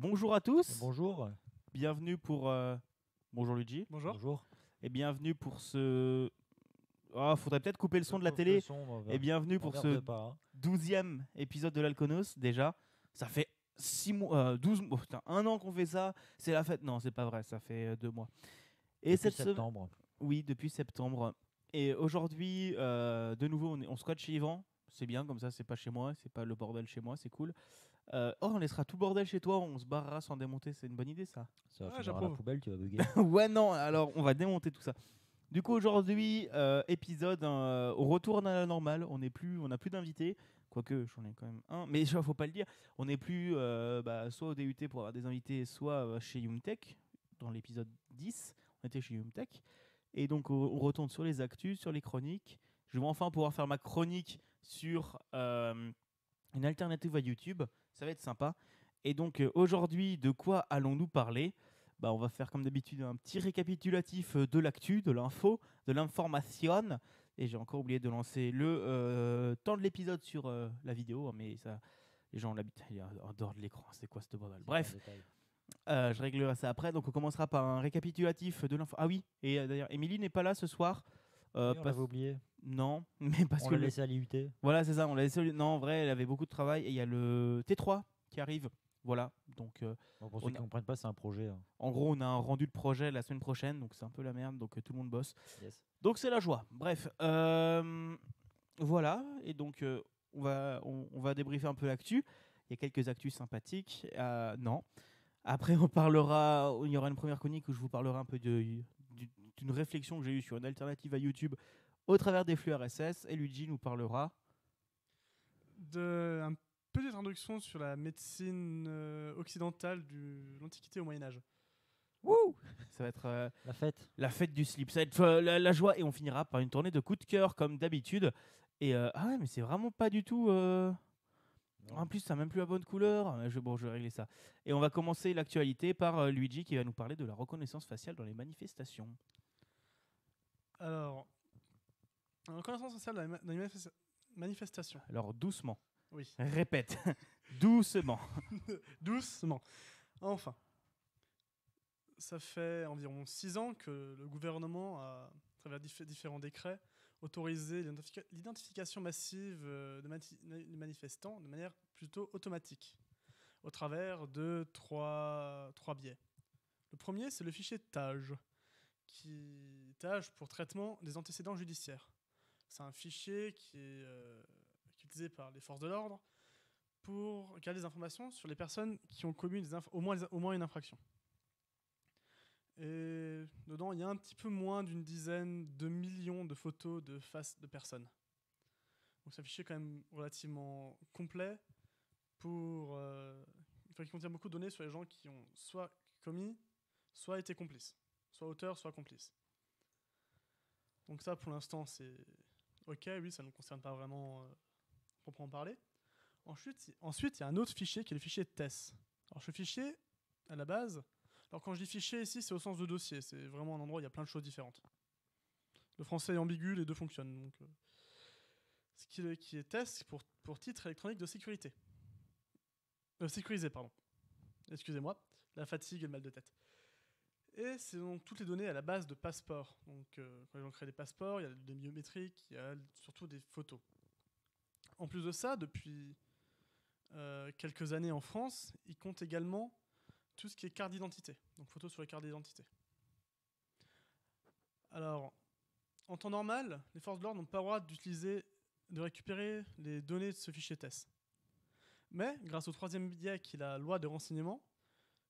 Bonjour à tous, Bonjour. bienvenue pour... Bonjour Luigi, Bonjour. Bonjour. et bienvenue pour ce... Oh, faudrait peut-être couper le son de la Coupe télé, le son, et bienvenue pour m'emmerde ce pas, hein. 12e épisode de l'Alconos, déjà. Ça fait 6 mois, 12 mois, putain, 1 an qu'on fait ça, c'est la fête. Non, c'est pas vrai, ça fait 2 mois. Et Depuis cette semaine... septembre. Oui, depuis septembre. Et aujourd'hui, de nouveau, on squatte chez Yvan. C'est bien, comme ça, c'est pas chez moi, c'est pas le bordel chez moi, c'est cool. On laissera tout le bordel chez toi, on se barrera sans démonter, c'est une bonne idée ça. Ça va Ouais, finir à la j'approuve. poubelle, tu vas bugger. Ouais, non, alors on va démonter tout ça. Du coup, aujourd'hui, épisode au retour à la normale. On n'a plus d'invités. Quoique, j'en ai quand même un. Mais il faut pas le dire. On n'est plus soit au DUT pour avoir des invités, soit chez Youmtech. Dans l'épisode 10, on était chez Youmtech. Et donc, on retourne sur les actus, sur les chroniques. Je vais enfin pouvoir faire ma chronique sur une alternative à YouTube. Ça va être sympa. Et donc, aujourd'hui, de quoi allons-nous parler ? On va faire comme d'habitude un petit récapitulatif de l'actu, de l'info, de l'information. Et j'ai encore oublié de lancer le temps de l'épisode sur la vidéo, mais ça, les gens l'habitent en dehors de l'écran. C'est quoi ce bordel ? Bref, je réglerai ça après. Donc on commencera par un récapitulatif de l'info. Ah oui, et d'ailleurs, Émilie n'est pas là ce soir. Oui, on parce- l'avait oublié. Non, mais parce On que l'a laissé à l'IUT. voilà, c'est ça. On l'a laissé. Non, en vrai, elle avait beaucoup de travail. Et il y a le T3 qui arrive. Voilà. Donc Bon, pour On ceux a- qui ne comprennent pas, c'est un projet, hein. en gros, on a un rendu de projet la semaine prochaine, donc c'est un peu la merde, donc tout le monde bosse. Yes. Donc c'est la joie. Bref, voilà, et donc on va débriefer un peu l'actu. Il y a quelques actus sympathiques. Non. Après, il y aura une première chronique où je vous parlerai un peu d'une réflexion que j'ai eue sur une alternative à YouTube au travers des flux RSS, et Luigi nous parlera. Une petite introduction sur la médecine occidentale de l'Antiquité au Moyen-Âge. Wouh, ça va être La fête. la fête du slip, ça va être la joie, et on finira par une tournée de coups de cœur comme d'habitude. Et ah ouais, mais c'est vraiment pas du tout. En plus, ça n'a même plus la bonne couleur. Je vais régler ça. Et on va commencer l'actualité par Luigi qui va nous parler de la reconnaissance faciale dans les manifestations. Alors, la reconnaissance sociale dans les manifestations. Alors doucement, Oui. répète, doucement. Doucement. Enfin. Ça fait environ 6 ans que le gouvernement a, à travers différents décrets, autorisé l'identification massive des manifestants de manière plutôt automatique, au travers de trois biais. Le premier, c'est le fichier TAGE, TAGE pour traitement des antécédents judiciaires. C'est un fichier qui est utilisé par les forces de l'ordre pour garder des informations sur les personnes qui ont commis au moins une infraction. Et dedans, il y a un petit peu moins d'une dizaine de millions de photos de faces de personnes. Donc c'est un fichier quand même relativement complet qui contient beaucoup de données sur les gens qui ont soit commis, soit été complices. Soit auteurs, soit complices. Donc ça, pour l'instant, c'est OK, oui, ça ne nous concerne pas vraiment proprement parler. Ensuite, il y a un autre fichier qui est le fichier TESS. Alors ce fichier, à la base... Alors quand je dis fichier ici, c'est au sens de dossier. C'est vraiment un endroit où il y a plein de choses différentes. Le français est ambigu, les deux fonctionnent. Donc, ce qui est test pour titre électronique de sécurité. Sécurisé, pardon. Excusez-moi, la fatigue et le mal de tête. Et c'est donc toutes les données à la base de passeports. Donc quand les gens créent des passeports, il y a des biométriques, il y a surtout des photos. En plus de ça, depuis quelques années en France, ils comptent également tout ce qui est carte d'identité, donc photos sur les cartes d'identité. Alors, en temps normal, les forces de l'ordre n'ont pas le droit de récupérer les données de ce fichier TESS. Mais, grâce au troisième biais qui est la loi de renseignement,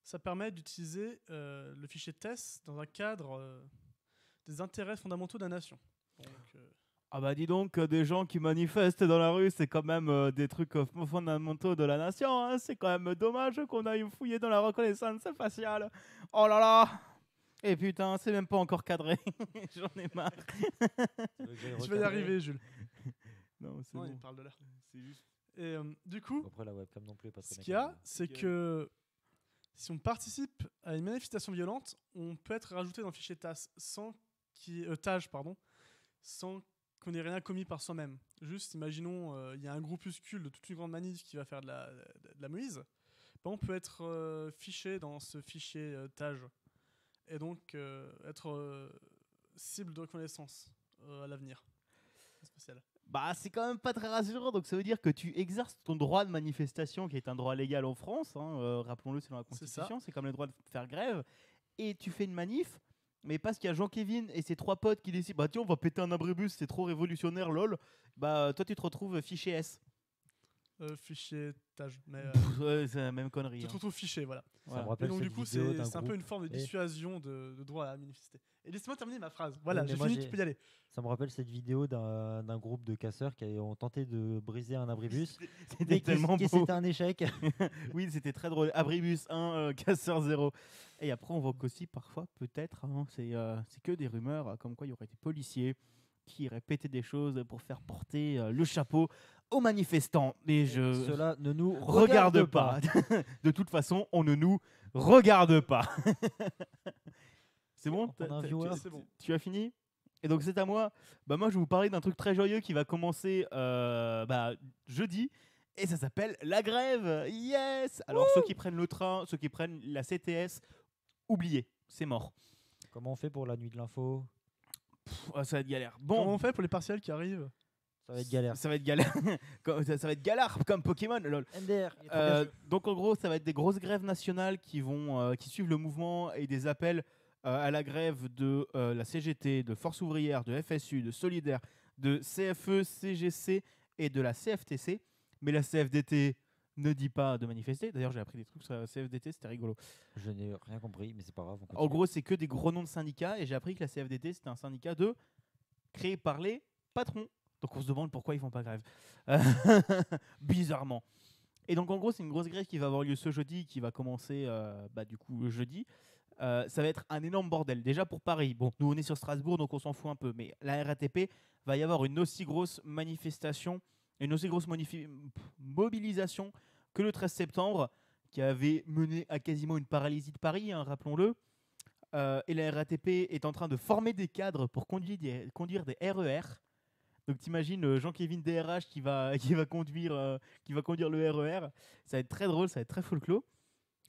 ça permet d'utiliser le fichier TESS dans un cadre des intérêts fondamentaux de la nation. Donc, Ah bah dis donc, des gens qui manifestent dans la rue, c'est quand même des trucs fondamentaux de la nation. Hein. C'est quand même dommage qu'on aille fouiller dans la reconnaissance faciale. Oh là là. Et putain, c'est même pas encore cadré. J'en ai marre. je vais y arriver, Jules. Non, c'est Non, bon. il parle de l'air. C'est juste... Et du coup, Après, la webcam non plus est pas très ce qu'il y a, c'est Ok. que si on participe à une manifestation violente, on peut être rajouté dans le fichier TAGE sans qu'on n'ait rien commis par soi-même. Juste, imaginons, il y a un groupuscule de toute une grande manif qui va faire de la Moïse. on peut être fiché dans ce fichier TAG et donc être cible de reconnaissance à l'avenir. C'est spécial. Bah, c'est quand même pas très rassurant. Donc, ça veut dire que tu exerces ton droit de manifestation, qui est un droit légal en France. Rappelons-le, c'est dans la C'est Constitution. C'est comme le droit de faire grève. Et tu fais une manif, mais parce qu'il y a Jean-Kévin et ses 3 potes qui décident, bah tiens, on va péter un abribus, c'est trop révolutionnaire, lol. Bah, toi, tu te retrouves fiché S. Fichier TAG. Mais Ouais, c'est la même connerie. tu te retrouves fiché, voilà. Ça me Et rappelle donc, cette du coup, vidéo d'un c'est un peu groupe. une forme de Et- dissuasion de droit à manifester. Et laisse-moi terminer ma phrase. Voilà, Oui, mais j'ai moi, fini, tu peux y aller. Ça me rappelle cette vidéo d'un groupe de casseurs qui ont tenté de briser un abribus. C'était Mais tellement beau. c'était un échec. Oui, c'était très drôle. Abribus 1, casseur 0. Et après, on voit qu'aussi parfois, peut-être, c'est que des rumeurs, comme quoi il y aurait des policiers qui iraient péter des choses pour faire porter le chapeau aux manifestants. Mais je Cela ne nous regarde pas. De toute façon, on ne nous regarde pas. C'est bon? On a un viewer. C'est bon. Tu as fini? Et donc c'est à moi. Bah moi je vais vous parler d'un truc très joyeux qui va commencer jeudi. Et ça s'appelle la grève. Yes. Alors ceux qui prennent le train, ceux qui prennent la CTS, oubliez, c'est mort. Comment on fait pour la nuit de l'info? Ça va être galère. Comment Bon, on fait pour les partiels qui arrivent? Ça va être galère. ça va être galère. Ça va être galère comme Pokémon. Lol. MDR, il est trop bien joué. Donc en gros, ça va être des grosses grèves nationales qui suivent le mouvement et des appels à la grève de la CGT, de Force ouvrière, de FSU, de Solidaire, de CFE, CGC et de la CFTC. Mais la CFDT ne dit pas de manifester. D'ailleurs, j'ai appris des trucs sur la CFDT, c'était rigolo. Je n'ai rien compris, mais c'est pas grave. on En continue. gros, c'est que des gros noms de syndicats et j'ai appris que la CFDT, c'était un syndicat créé par les patrons. Donc on se demande pourquoi ils font pas grève. Bizarrement. Et donc en gros, c'est une grosse grève qui va avoir lieu ce jeudi, qui va commencer du coup le jeudi. Ça va être un énorme bordel. Déjà pour Paris, bon, nous on est sur Strasbourg, donc on s'en fout un peu. Mais la RATP va y avoir une aussi grosse manifestation, une aussi grosse mobilisation que le 13 septembre, qui avait mené à quasiment une paralysie de Paris, hein, rappelons-le. Et la RATP est en train de former des cadres pour conduire des RER. Donc t'imagines Jean-Kévin DRH qui va conduire le RER. Ça va être très drôle, ça va être très folklore.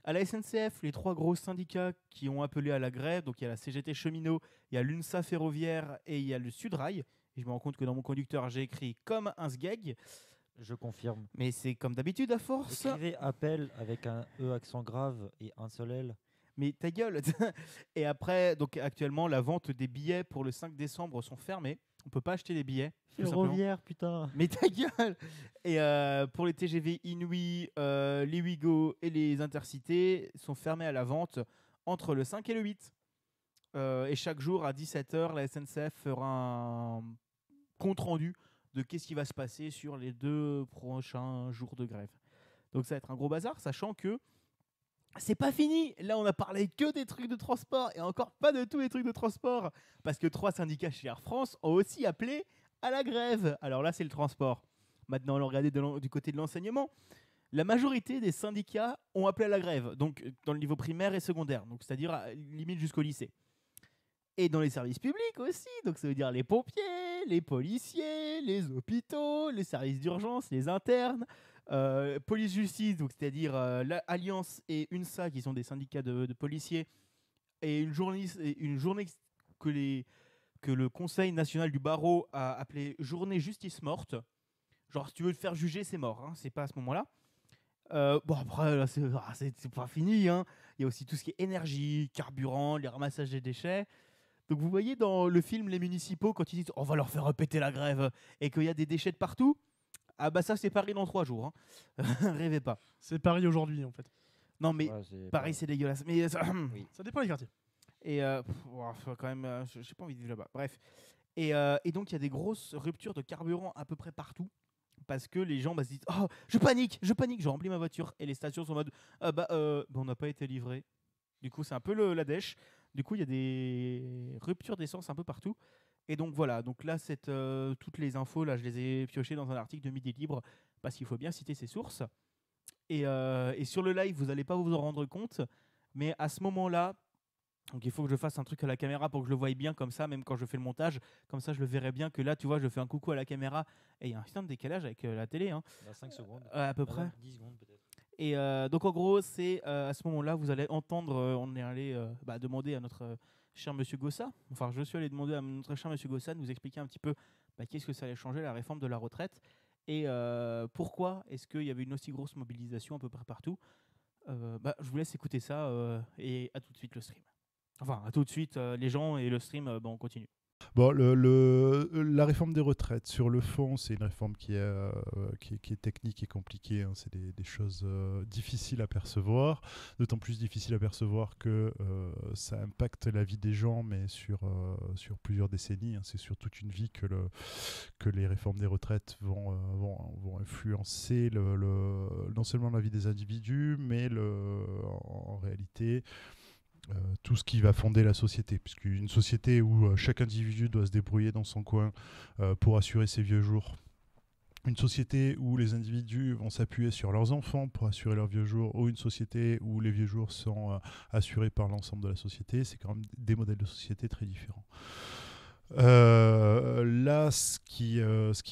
À la SNCF, les 3 gros syndicats qui ont appelé à la grève, donc il y a la CGT cheminot, il y a l'UNSA ferroviaire et il y a le Sudrail. Et je me rends compte que dans mon conducteur, j'ai écrit comme un sgeg, Je confirme. mais c'est comme d'habitude à force. Écrivez appel avec un E accent grave et un seul L. Mais ta gueule. Et après, donc actuellement, la vente des billets pour le 5 décembre sont fermées. On peut pas acheter les billets. tout simplement. Ferroviaire, putain. Mais ta gueule. Et pour les TGV Inouï, les Ouigo et les Intercités sont fermés à la vente entre le 5 et le 8. Et chaque jour à 17h, la SNCF fera un compte-rendu de qu'est-ce qui va se passer sur les 2 prochains jours de grève. Donc ça va être un gros bazar, sachant que c'est pas fini. Là, on a parlé que des trucs de transport et encore pas de tous les trucs de transport. Parce que 3 syndicats chez Air France ont aussi appelé à la grève. Alors là, c'est le transport. Maintenant, on va regarder du côté de l'enseignement. La majorité des syndicats ont appelé à la grève, donc dans le niveau primaire et secondaire, donc c'est-à-dire limite jusqu'au lycée. Et dans les services publics aussi, donc ça veut dire les pompiers, les policiers, les hôpitaux, les services d'urgence, les internes, police-justice, donc c'est-à-dire l'Alliance et UNSA qui sont des syndicats de policiers, et une journée que le Conseil national du barreau a appelée journée justice morte. Genre si tu veux te faire juger, c'est mort, hein, c'est pas à ce moment-là. Bon après là, c'est pas fini, hein. Il y a aussi tout ce qui est énergie, carburant, les ramassages des déchets. Donc vous voyez dans le film Les Municipaux, quand ils disent on va leur faire répéter la grève et qu'il y a des déchets de partout, ah bah ça c'est Paris dans 3 jours, hein. Rêvez pas. C'est Paris aujourd'hui en fait. Non mais Ouais, c'est Paris pas- c'est dégueulasse. Mais Oui. Ça dépend des quartiers. et quand même, j'ai pas envie de vivre là-bas. Bref. Et donc il y a des grosses ruptures de carburant à peu près partout. Parce que les gens se disent oh je panique, je remplis ma voiture et les stations sont en mode on n'a pas été livré. Du coup c'est un peu la dèche. Du coup il y a des ruptures d'essence un peu partout. Et donc voilà, donc là toutes les infos là je les ai piochées dans un article de Midi Libre parce qu'il faut bien citer ses sources. Et sur le live vous n'allez pas vous en rendre compte, mais à ce moment-là, donc il faut que je fasse un truc à la caméra pour que je le voie bien comme ça, même quand je fais le montage, comme ça je le verrai bien que là tu vois je fais un coucou à la caméra et il y a un putain de décalage avec la télé, hein, Dans 5 secondes. à peu près. 10 secondes peut-être. Et donc en gros, c'est à ce moment-là, vous allez entendre, on est allé demander à notre cher Monsieur Gossa, enfin je suis allé demander à notre cher Monsieur Gossa de nous expliquer un petit peu qu'est-ce que ça allait changer la réforme de la retraite et pourquoi est-ce qu'il y avait une aussi grosse mobilisation à peu près partout. Je vous laisse écouter ça et à tout de suite le stream. Enfin, à tout de suite les gens et le stream, on continue. Bon, la réforme des retraites, sur le fond, c'est une réforme qui est technique et compliquée. Hein. C'est des choses difficiles à percevoir, d'autant plus difficiles à percevoir que ça impacte la vie des gens, mais sur plusieurs décennies. Hein. C'est sur toute une vie que les réformes des retraites vont influencer non seulement la vie des individus, mais en réalité... tout ce qui va fonder la société, puisqu'une société où chaque individu doit se débrouiller dans son coin pour assurer ses vieux jours, une société où les individus vont s'appuyer sur leurs enfants pour assurer leurs vieux jours, ou une société où les vieux jours sont assurés par l'ensemble de la société, c'est quand même des modèles de société très différents. Là, ce qui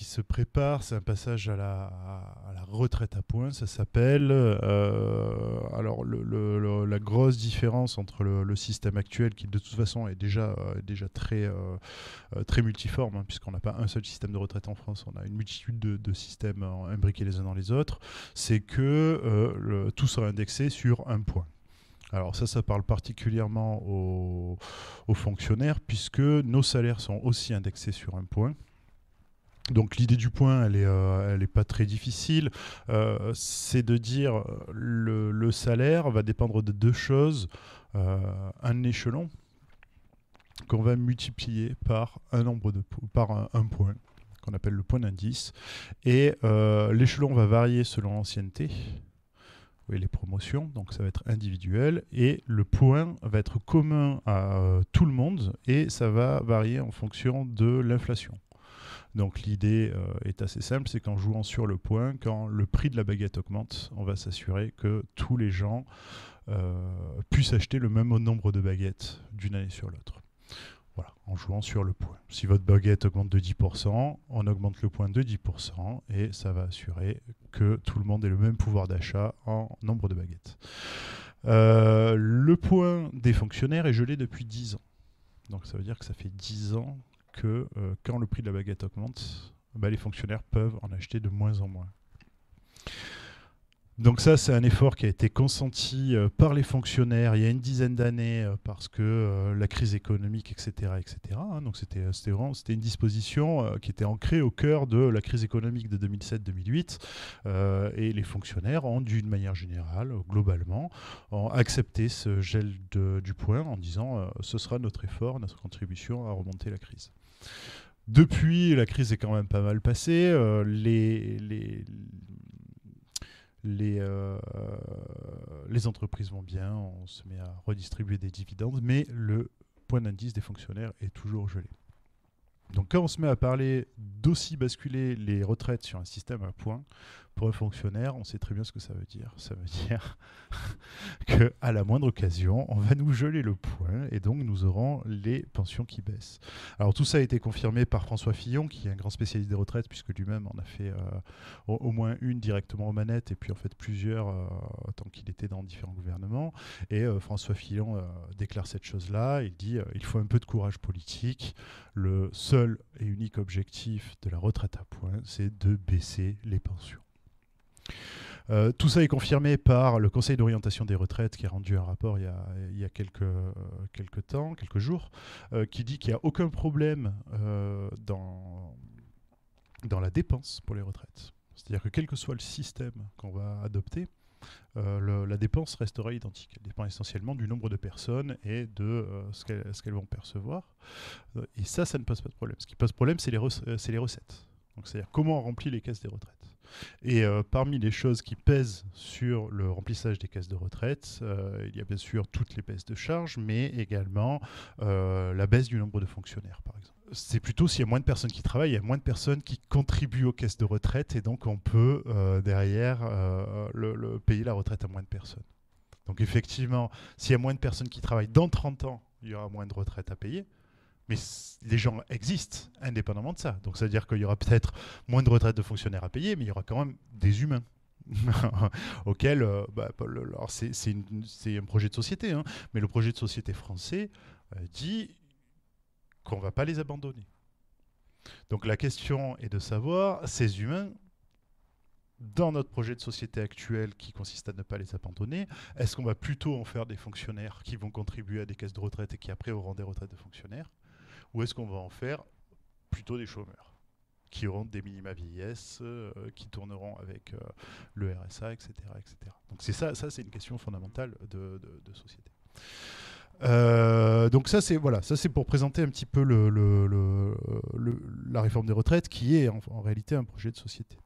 se prépare, c'est un passage à la retraite à points, ça s'appelle. Alors, la grosse différence entre le système actuel, qui de toute façon est déjà très multiforme, hein, puisqu'on n'a pas un seul système de retraite en France, on a une multitude de systèmes imbriqués les uns dans les autres, c'est que tout sera indexé sur un point. Alors ça parle particulièrement aux fonctionnaires, puisque nos salaires sont aussi indexés sur un point. Donc l'idée du point, elle est pas très difficile. C'est de dire le salaire va dépendre de deux choses. Un échelon qu'on va multiplier par un point, qu'on appelle le point d'indice. Et l'échelon va varier selon l'ancienneté. Et les promotions, donc ça va être individuel, et le point va être commun à tout le monde, et ça va varier en fonction de l'inflation. Donc l'idée est assez simple, c'est qu'en jouant sur le point, quand le prix de la baguette augmente, on va s'assurer que tous les gens puissent acheter le même nombre de baguettes d'une année sur l'autre. Voilà, en jouant sur le point. Si votre baguette augmente de 10%, on augmente le point de 10% et ça va assurer que tout le monde ait le même pouvoir d'achat en nombre de baguettes. Le point des fonctionnaires est gelé depuis 10 ans. Donc ça veut dire que ça fait 10 ans que quand le prix de la baguette augmente, les fonctionnaires peuvent en acheter de moins en moins. Donc ça, c'est un effort qui a été consenti par les fonctionnaires il y a une dizaine d'années parce que la crise économique, etc. hein. Donc c'était une disposition qui était ancrée au cœur de la crise économique de 2007-2008 et les fonctionnaires ont, d'une manière générale, globalement, ont accepté ce gel du point en disant ce sera notre effort, notre contribution à remonter la crise. Depuis, la crise est quand même pas mal passée. Les entreprises vont bien, on se met à redistribuer des dividendes, mais le point d'indice des fonctionnaires est toujours gelé. Donc quand on se met à parler d'aussi basculer les retraites sur un système à points, pour un fonctionnaire, on sait très bien ce que ça veut dire. Ça veut dire qu'à la moindre occasion, on va nous geler le point et donc nous aurons les pensions qui baissent. Alors tout ça a été confirmé par François Fillon, qui est un grand spécialiste des retraites, puisque lui-même en a fait au moins une directement aux manettes et puis en fait plusieurs tant qu'il était dans différents gouvernements. Et François Fillon déclare cette chose-là, il dit il faut un peu de courage politique. Le seul et unique objectif de la retraite à points, c'est de baisser les pensions. Tout ça est confirmé par le Conseil d'orientation des retraites qui a rendu un rapport il y a quelques jours, qui dit qu'il n'y a aucun problème dans la dépense pour les retraites. C'est-à-dire que quel que soit le système qu'on va adopter, la dépense restera identique. Elle dépend essentiellement du nombre de personnes et de ce qu'elles vont percevoir. Et ça ne pose pas de problème. Ce qui pose problème, c'est les recettes. Donc, c'est-à-dire comment on remplit les caisses des retraites. Et parmi les choses qui pèsent sur le remplissage des caisses de retraite, il y a bien sûr toutes les baisses de charges, mais également la baisse du nombre de fonctionnaires, par exemple. C'est plutôt s'il y a moins de personnes qui travaillent, il y a moins de personnes qui contribuent aux caisses de retraite, et donc on peut derrière payer la retraite à moins de personnes. Donc effectivement, s'il y a moins de personnes qui travaillent dans 30 ans, il y aura moins de retraite à payer. Mais les gens existent indépendamment de ça. Donc ça veut dire qu'il y aura peut-être moins de retraites de fonctionnaires à payer, mais il y aura quand même des humains. auquel, alors c'est un projet de société, hein, mais le projet de société français dit qu'on ne va pas les abandonner. Donc la question est de savoir, ces humains, dans notre projet de société actuel qui consiste à ne pas les abandonner, est-ce qu'on va plutôt en faire des fonctionnaires qui vont contribuer à des caisses de retraite et qui après auront des retraites de fonctionnaires, ou est-ce qu'on va en faire plutôt des chômeurs qui auront des minima vieillesse, qui tourneront avec le RSA, etc., etc. Donc c'est ça c'est une question fondamentale de société. Donc ça c'est pour présenter un petit peu la réforme des retraites qui est en réalité un projet de société.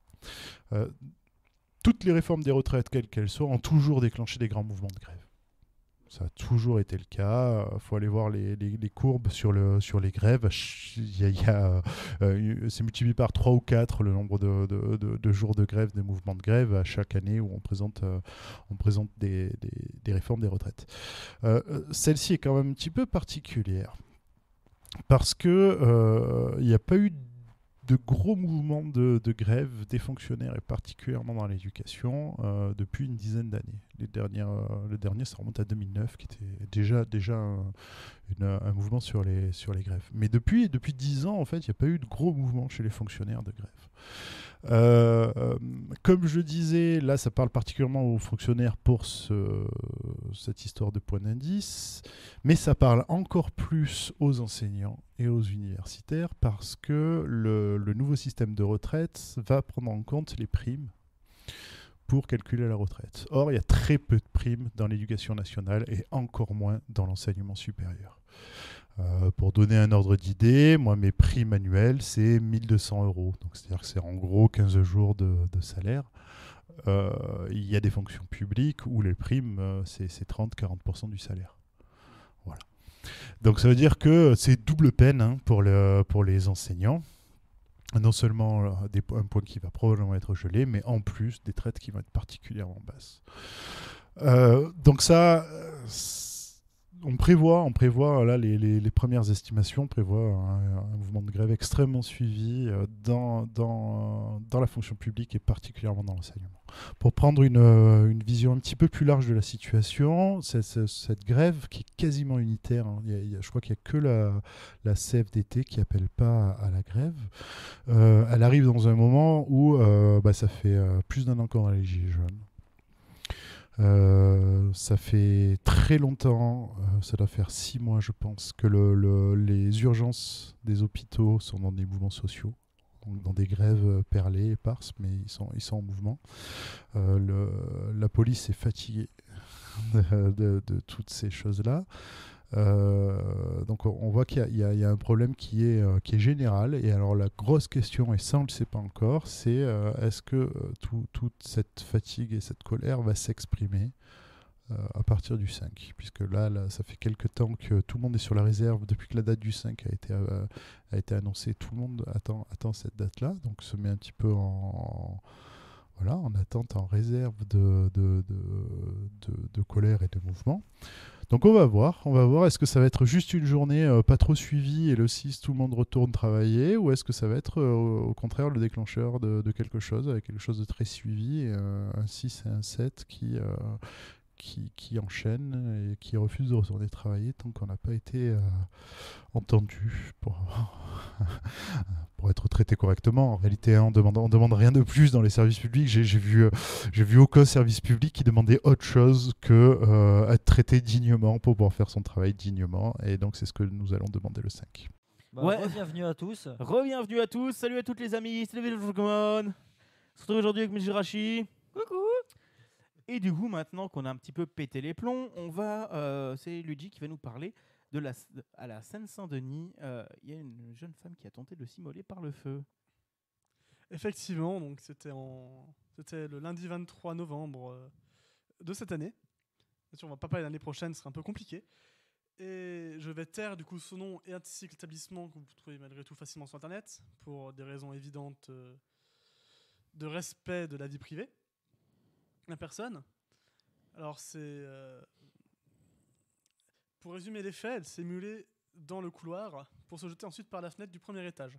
Toutes les réformes des retraites, quelles qu'elles soient, ont toujours déclenché des grands mouvements de grève. Ça a toujours été le cas. Il faut aller voir les courbes sur les grèves. C'est multiplié par 3 ou 4 le nombre de jours de grève, de mouvements de grève à chaque année où on présente des réformes des retraites. Celle-ci est quand même un petit peu particulière parce qu'il n'y a pas eu de gros mouvements de grève des fonctionnaires et particulièrement dans l'éducation depuis une dizaine d'années. Le dernier, ça remonte à 2009, qui était déjà un mouvement sur les grèves. Mais depuis 10 ans, en fait, il n'y a pas eu de gros mouvements chez les fonctionnaires de grève. Comme je disais, là, ça parle particulièrement aux fonctionnaires pour cette histoire de point d'indice, mais ça parle encore plus aux enseignants et aux universitaires parce que le nouveau système de retraite va prendre en compte les primes pour calculer la retraite. Or, il y a très peu de primes dans l'éducation nationale et encore moins dans l'enseignement supérieur. Pour donner un ordre d'idée, moi, mes primes annuelles, c'est 1 200 €. Donc, c'est-à-dire que c'est en gros 15 jours de salaire. Il y a des fonctions publiques où les primes, c'est 30-40% du salaire. Voilà. Donc, ça veut dire que c'est double peine hein, pour les enseignants. Non seulement un point qui va probablement être gelé, mais en plus des traites qui vont être particulièrement basses. Donc ça, on prévoit là, les premières estimations prévoient un mouvement de grève extrêmement suivi dans la fonction publique et particulièrement dans l'enseignement. Pour prendre une vision un petit peu plus large de la situation, cette grève qui est quasiment unitaire, hein, je crois qu'il n'y a que la CFDT qui n'appelle pas à la grève, elle arrive dans un moment où ça fait plus d'1 an qu'on a les Gilets jaunes. Ça fait très longtemps, ça doit faire 6 mois je pense, que les urgences des hôpitaux sont dans des mouvements sociaux, donc dans des grèves perlées, éparses, mais ils sont en mouvement. La police est fatiguée de toutes ces choses-là. Donc on voit qu'il y a un problème qui est général. Et alors la grosse question, et ça on ne le sait pas encore, c'est est-ce que toute cette fatigue et cette colère va s'exprimer à partir du 5, puisque là ça fait quelques temps que tout le monde est sur la réserve. Depuis que la date du 5 a été annoncée, tout le monde attend cette date-là, donc se met un petit peu en attente, en réserve de colère et de mouvement. Donc on va voir, est-ce que ça va être juste une journée pas trop suivie et le 6 tout le monde retourne travailler, ou est-ce que ça va être au contraire le déclencheur de quelque chose, avec quelque chose de très suivi, et un 6 et un 7 qui enchaînent et qui refusent de retourner travailler tant qu'on n'a pas été entendu pour être traité correctement. En réalité, on demande rien de plus dans les services publics. J'ai vu aucun service public qui demandait autre chose que être traité dignement pour pouvoir faire son travail dignement. Et donc, c'est ce que nous allons demander le 5. Bienvenue à tous. Re-bienvenue à tous. Salut à toutes les amis. Salut les Pokémon. On se retrouve aujourd'hui avec Mijirashi. Coucou. Et du coup, maintenant qu'on a un petit peu pété les plombs, c'est Luigi qui va nous parler à la Seine-Saint-Denis. Il y a une jeune femme qui a tenté de s'immoler par le feu. Effectivement, donc c'était le lundi 23 novembre de cette année. Bien sûr, on va pas parler de l'année prochaine, ce serait un peu compliqué. Et je vais taire du coup son nom et ainsi que l'établissement que vous trouvez malgré tout facilement sur Internet, pour des raisons évidentes de respect de la vie privée. La personne. Alors pour résumer les faits, elle s'est mulée dans le couloir pour se jeter ensuite par la fenêtre du premier étage.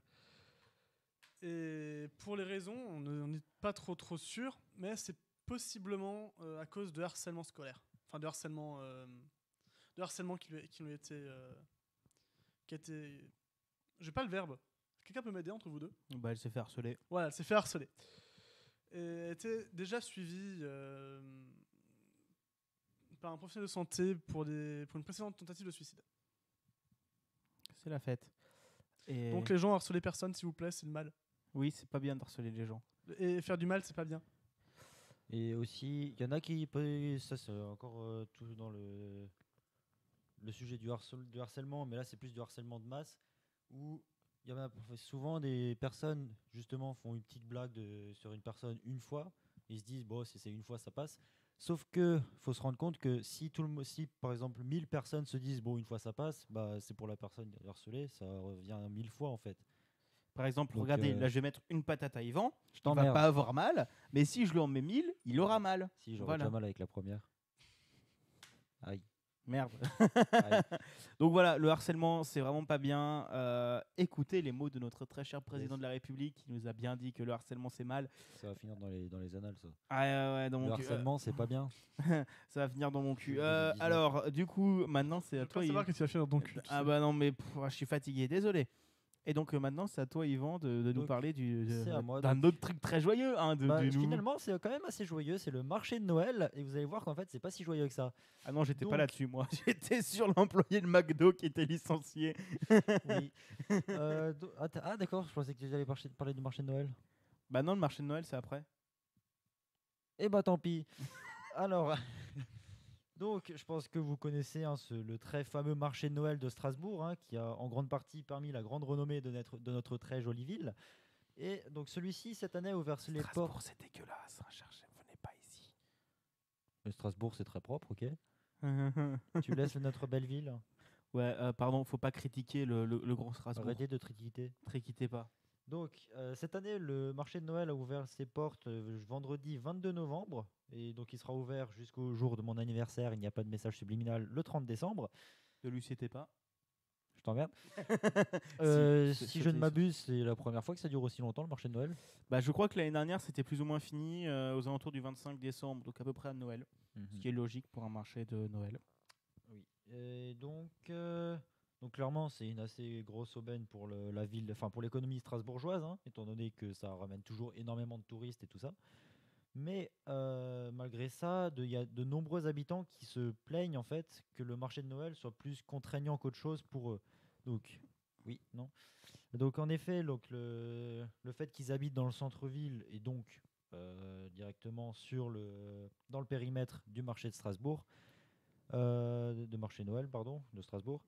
Et pour les raisons, on n'est pas trop sûr, mais c'est possiblement à cause de harcèlement scolaire. Enfin, de harcèlement qui lui a été... qui a été... J'ai pas le verbe. Quelqu'un peut m'aider entre vous deux? Bah, elle s'est fait harceler. Voilà, elle s'est fait harceler. Et elle était déjà suivie par un professionnel de santé pour une précédente tentative de suicide. C'est la fête. Et Donc les gens harceler personne, s'il vous plaît, c'est le mal. oui, c'est pas bien de harceler les gens. Et faire du mal, c'est pas bien. Et aussi, il y en a qui. Ça, c'est encore tout dans le sujet du harcèlement, mais là, c'est plus du harcèlement de masse, où il y en a souvent des personnes, justement, font une petite blague sur une personne une fois, ils se disent, bon, si c'est une fois, ça passe. Sauf que faut se rendre compte que si, si par exemple 1000 personnes se disent, bon, une fois ça passe, bah, c'est pour la personne harcelée, ça revient 1000 fois en fait. Par exemple, Donc, regardez, là je vais mettre une patate à Yvan, Je il va t'emmerde. pas avoir mal, mais si je lui en mets 1000, il aura mal. Si, j'aurais Voilà. déjà mal avec la première. Aïe. Merde. Aïe. Donc voilà, le harcèlement, c'est vraiment pas bien. Écoutez les mots de notre très cher président Yes. de la République qui nous a bien dit que le harcèlement c'est mal. Ça va finir dans les annales, ça. Ah ouais, dans Le mon cul. harcèlement, c'est pas bien. Ça va finir dans mon cul. Je vais le 19. Alors, du coup, maintenant c'est Je à veux toi. pas savoir Yvan. que tu vas faire dans ton cul. Ah bah non, mais je suis fatigué, désolé. Et donc maintenant, c'est à toi, Yvan, de nous Donc, parler c'est à moi, d'un donc. autre truc très joyeux. Hein, Bah, du nouveau- finalement, c'est quand même assez joyeux. C'est le marché de Noël. Et vous allez voir qu'en fait, c'est pas si joyeux que ça. Ah non, j'étais pas donc- là-dessus, moi. J'étais sur l'employé de McDo qui était licencié. Oui. D'accord. Je pensais que tu allais parler du marché de Noël. Bah non, le marché de Noël, c'est après. Eh bah tant pis. Alors, donc je pense que vous connaissez le très fameux marché de Noël de Strasbourg, hein, qui a en grande partie permis la grande renommée de notre très jolie ville. Et donc celui-ci, cette année, a ouvert les Strasbourg, portes. c'est dégueulasse. Hein, venez pas ici. Strasbourg, c'est très propre, ok. Tu laisses notre belle ville. Ouais, pardon, faut pas critiquer le grand Strasbourg. Arrêtez de triquiter. Triquitez pas. Donc, cette année, le marché de Noël a ouvert ses portes vendredi 22 novembre. Et donc, il sera ouvert jusqu'au jour de mon anniversaire. Il n'y a pas de message subliminal le 30 décembre. Ne lui c'était pas. Je t'emmerde. Si, Si je ne c'était- m'abuse, c'est la première fois que ça dure aussi longtemps, le marché de Noël. Bah, je crois que l'année dernière, c'était plus ou moins fini aux alentours du 25 décembre, donc à peu près à Noël. Ce qui est logique pour un marché de Noël. Oui. Et donc clairement, c'est une assez grosse aubaine pour la ville, enfin pour l'économie strasbourgeoise, hein, étant donné que ça ramène toujours énormément de touristes et tout ça. Mais malgré ça, il y a de nombreux habitants qui se plaignent en fait que le marché de Noël soit plus contraignant qu'autre chose pour eux. Donc, oui, non. Donc en effet, le fait qu'ils habitent dans le centre-ville et donc directement dans le périmètre du marché de Strasbourg, de marché Noël, pardon, de Strasbourg,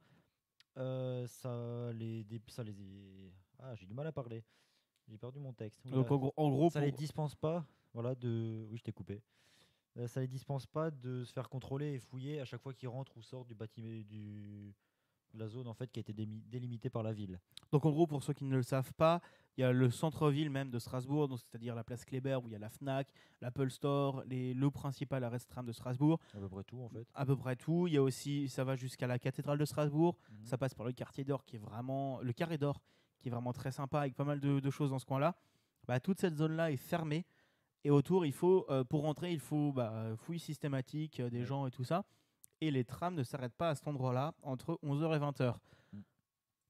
j'ai du mal à parler. J'ai perdu mon texte. Oula. Donc en gros, Ça les dispense pas, voilà, oui, je t'ai coupé. Ça les dispense pas de se faire contrôler et fouiller à chaque fois qu'ils rentrent ou sortent du bâtiment de la zone en fait qui a été délimitée par la ville. Donc en gros, pour ceux qui ne le savent pas, il y a le centre-ville même de Strasbourg, donc c'est-à-dire la place Kléber où il y a la Fnac, l'Apple Store, le principal arrêt de tram de Strasbourg, À peu près tout en fait. à peu près tout. Il y a aussi, ça va jusqu'à la cathédrale de Strasbourg, Mhm. ça passe par le quartier d'or qui est vraiment, le carré d'or qui est vraiment très sympa avec pas mal de choses dans ce coin-là. Bah, toute cette zone-là est fermée et autour, il faut, pour rentrer, il faut fouille systématique des Ouais. gens et tout ça. Et les trams ne s'arrêtent pas à cet endroit-là entre 11h et 20h. Mm.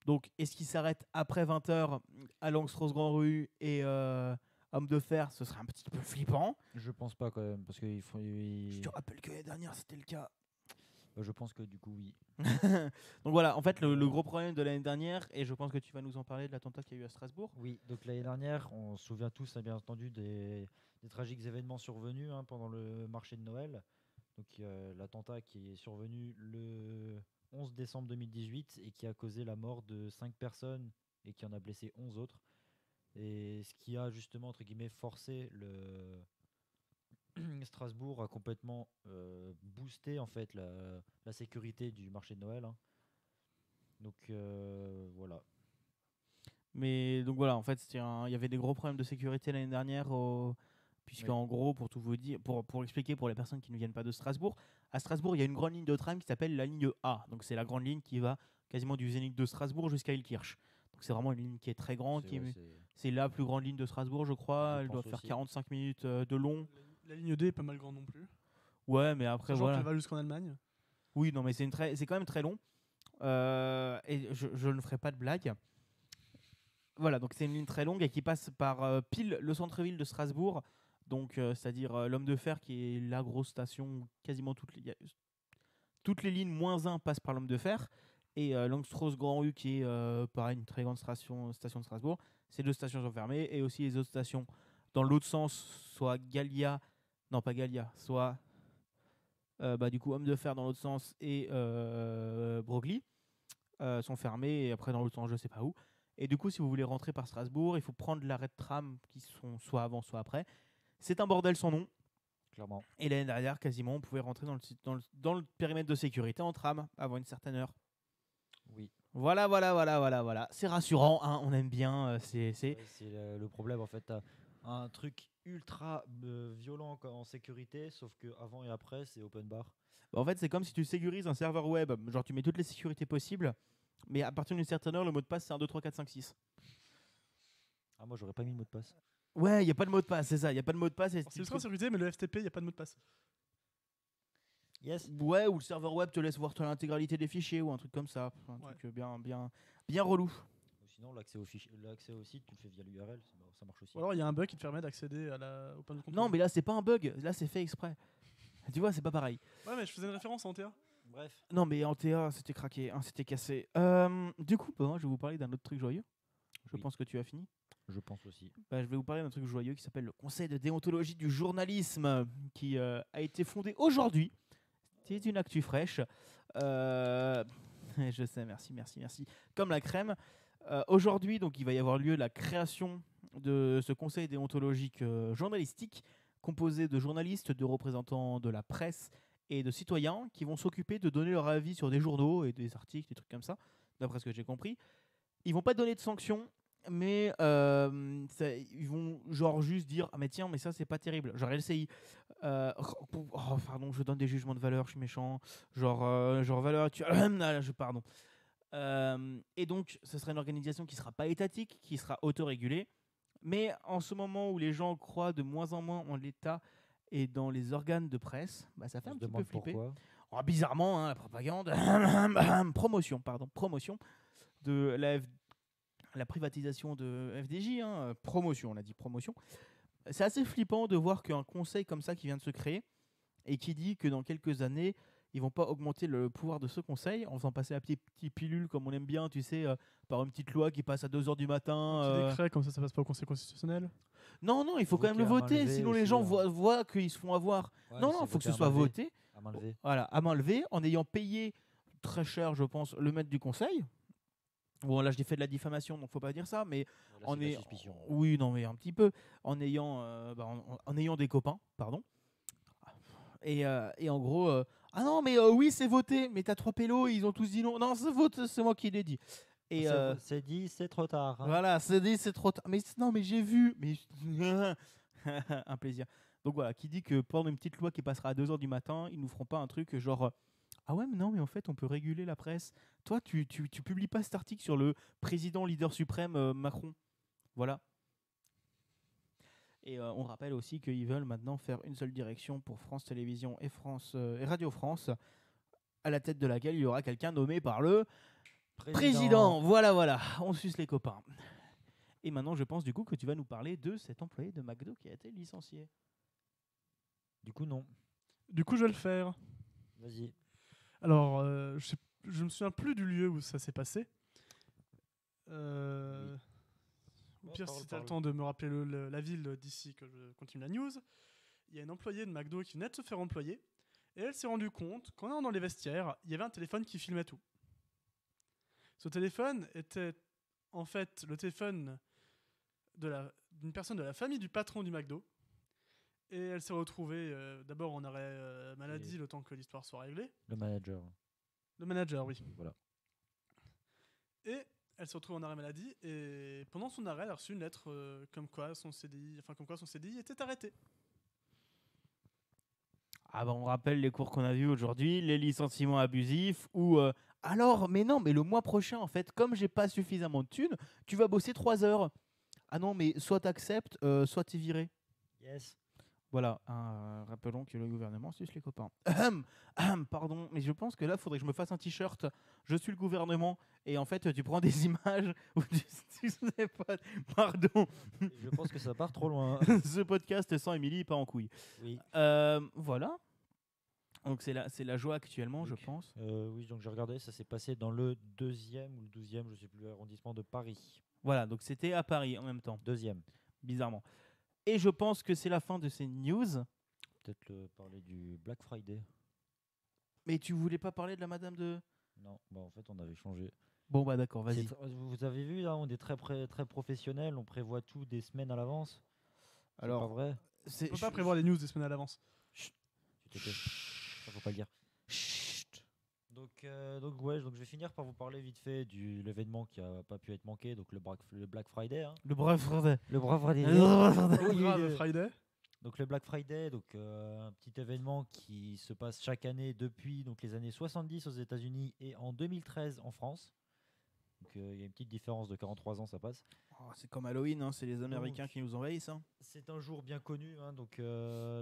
Donc, est-ce qu'ils s'arrêtent après 20h à Langström-Grand-Rue et Homme de Fer? Ce serait un petit peu flippant. Je pense pas quand même parce qu'il faut. Je te rappelle que l'année dernière, c'était le cas. Je pense que du coup oui. Donc voilà, en fait, le gros problème de l'année dernière, et je pense que tu vas nous en parler de l'attentat qu'il y a eu à Strasbourg. Oui, donc l'année dernière, on se souvient tous, hein, bien entendu, des tragiques événements survenus hein, pendant le marché de Noël. Donc l'attentat qui est survenu le 11 décembre 2018 et qui a causé la mort de 5 personnes et qui en a blessé 11 autres. Et ce qui a justement, entre guillemets, forcé Strasbourg a complètement boosté en fait la sécurité du marché de Noël. Hein. Donc voilà. Mais donc voilà, en fait, il y avait des gros problèmes de sécurité l'année dernière, puisque Oui. en gros, pour tout vous dire, pour expliquer pour les personnes qui ne viennent pas de Strasbourg, à Strasbourg, il y a une grande ligne de tram qui s'appelle la ligne A. Donc c'est la grande ligne qui va quasiment du Zénith de Strasbourg jusqu'à Ilkirch. Donc c'est vraiment une ligne qui est très grande, C'est- ouais, c'est la plus grande ligne de Strasbourg, je crois. Je Elle doit pense faire aussi. 45 minutes de long. La ligne D est pas mal grande non plus. Ouais, mais après, Sachant voilà. qu'elle va jusqu'en Allemagne. Oui, non, mais c'est quand même très long. Et je ne ferai pas de blague. Voilà, donc c'est une ligne très longue et qui passe par pile le centre-ville de Strasbourg. Donc, c'est-à-dire l'Homme de Fer, qui est la grosse station où quasiment toutes les lignes -1 passent par l'Homme de Fer. Et Langstrauss-Grand-Rue, qui est pareil, une très grande station de Strasbourg. Ces 2 stations sont fermées. Et aussi les autres stations dans l'autre sens, soit Gallia, non pas Gallia, soit du coup Homme de Fer dans l'autre sens et Broglie sont fermées. Et après dans l'autre sens, je sais pas où. Et du coup, si vous voulez rentrer par Strasbourg, il faut prendre l'arrêt de tram qui sont soit avant, soit après. C'est un bordel sans nom. Clairement. Et l'année dernière, quasiment, on pouvait rentrer dans le périmètre de sécurité en tram avant une certaine heure. Oui. Voilà. C'est rassurant, hein, on aime bien. Ouais, c'est le problème en fait. T'as un truc ultra violent en sécurité, sauf que avant et après c'est open bar. En fait, c'est comme si tu sécurises un serveur web. Genre, tu mets toutes les sécurités possibles, mais à partir d'une certaine heure, le mot de passe, c'est 1, 2, 3, 4, 5, 6. Ah, moi j'aurais pas mis le mot de passe. Ouais, il n'y a pas de mot de passe, c'est ça. Il n'y a pas de mot de passe. C'est ultra sécurité, mais le FTP, il n'y a pas de mot de passe. Yes. Ouais, ou le serveur web te laisse voir l'intégralité des fichiers ou un truc comme ça. Un truc bien relou. Ou sinon l'accès au site tu le fais via l'URL, ça marche aussi. Ou alors il y a un bug qui te permet d'accéder au panneau de contrôle. Non, mais là, c'est pas un bug. Là, c'est fait exprès. Tu vois, c'est pas pareil. Ouais, mais je faisais une référence en TA. Bref. Non, mais en TA, c'était craqué, hein, c'était cassé. Du coup, moi, je vais vous parler d'un autre truc joyeux. Je Oui. pense que tu as fini. Je pense aussi. Je vais vous parler d'un truc joyeux qui s'appelle le Conseil de déontologie du journalisme, qui a été fondé aujourd'hui. C'est une actu fraîche. Je sais, merci. Comme la crème. Aujourd'hui, donc, il va y avoir lieu la création de ce conseil déontologique journalistique, composé de journalistes, de représentants de la presse et de citoyens qui vont s'occuper de donner leur avis sur des journaux et des articles, des trucs comme ça, d'après ce que j'ai compris. Ils vont pas donner de sanctions, mais ils vont genre juste dire mais tiens, mais ça c'est pas terrible. Genre LCI, pardon, je donne des jugements de valeur, je suis méchant. Genre valeur, pardon. Et donc, ce sera une organisation qui sera pas étatique, qui sera autorégulée. Mais en ce moment où les gens croient de moins en moins en l'État et dans les organes de presse, ça fait un petit peu flipper. Pourquoi. Bizarrement, hein, la propagande, promotion de la privatisation de FDJ, promotion, on a dit promotion. C'est assez flippant de voir qu'un conseil comme ça qui vient de se créer et qui dit que dans quelques années, ils vont pas augmenter le pouvoir de ce conseil en faisant passer la petite pilule comme on aime bien, tu sais, par une petite loi qui passe à 2h du matin. Petit décret, comme ça passe pas au Conseil constitutionnel. Non, il faut quand même le voter, sinon les gens voient qu'ils se font avoir. Ouais, non, il faut que ce soit voté. À main levée. Voilà, à main levée, en ayant payé très cher, je pense, le maître du conseil. Bon, là, je fait de la diffamation, donc faut pas dire ça, mais là, oui, non, mais un petit peu, en ayant des copains, pardon. Et en gros, ah non, mais oui, c'est voté, mais t'as 3 pélos, ils ont tous dit non. Non, c'est moi qui l'ai dit. Et c'est dit, c'est trop tard. Hein. Voilà, c'est dit, c'est trop tard. Mais non, mais j'ai vu. Mais un plaisir. Donc voilà, qui dit que pendant une petite loi qui passera à 2h du matin, ils nous feront pas un truc genre ah ouais, mais non, mais en fait, on peut réguler la presse. Toi, tu publies pas cet article sur le président leader suprême Macron. Voilà. Et on rappelle aussi qu'ils veulent maintenant faire une seule direction pour France Télévisions et Radio France, à la tête de laquelle il y aura quelqu'un nommé par le président. Voilà, on suce les copains. Et maintenant, je pense du coup que tu vas nous parler de cet employé de McDo qui a été licencié. Du coup, non. Du coup, je vais le faire. Vas-y. Alors, je me souviens plus du lieu où ça s'est passé. Oui. Au pire, si tu as le temps de me rappeler la ville d'ici que je continue la news. Il y a une employée de McDo qui venait de se faire employer. Et elle s'est rendue compte qu'en allant dans les vestiaires, il y avait un téléphone qui filmait tout. Ce téléphone était en fait le téléphone d'une personne de la famille du patron du McDo. Et elle s'est retrouvée d'abord en arrêt maladie le temps que l'histoire soit réglée. Le manager. Le manager, oui. Voilà. Et elle se retrouve en arrêt maladie et pendant son arrêt, elle a reçu une lettre comme quoi son CDI était arrêté. Ah on rappelle les cours qu'on a vus aujourd'hui, les licenciements abusifs ou alors, mais non, mais le mois prochain en fait, comme j'ai pas suffisamment de thunes, tu vas bosser 3 heures. Ah non, mais soit t'acceptes, soit t'es viré. Yes. Voilà, rappelons que le gouvernement suce les copains. Pardon, mais je pense que là, il faudrait que je me fasse un t-shirt. Je suis le gouvernement. Et en fait, tu prends des images où tu sais pas. Pardon, Je pense que ça part trop loin. ce podcast sans Émilie part en couille. Oui. Voilà. Donc c'est la joie actuellement, je Donc, pense. Oui, donc j'ai regardé, ça s'est passé dans le 2e ou le 12e, je sais plus, arrondissement de Paris. Voilà, donc c'était à Paris en même temps, 2e. bizarrement. Et je pense que c'est la fin de ces news. Peut-être parler du Black Friday. Mais tu voulais pas parler de la madame de... Non, bah en fait on avait changé. Bon bah d'accord, vas-y. Vous avez vu là, on est très professionnel, on prévoit tout des semaines à l'avance. C'est Alors, pas vrai. On peut pas prévoir les news des semaines à l'avance. Tu te tais. Ça faut pas le dire. Donc ouais, donc je vais finir par vous parler vite fait de l'événement qui a pas pu être manqué, donc le Black Friday. Hein. Le brave Friday. Le Black Friday. Oui, Grave, Friday. Donc le Black Friday, donc un petit événement qui se passe chaque année depuis donc les années 70 aux États-Unis et en 2013 en France. Donc il y a une petite différence de 43 ans, ça passe. Oh, c'est comme Halloween, hein, c'est les Américains qui nous envahissent. Hein. C'est un jour bien connu, hein, donc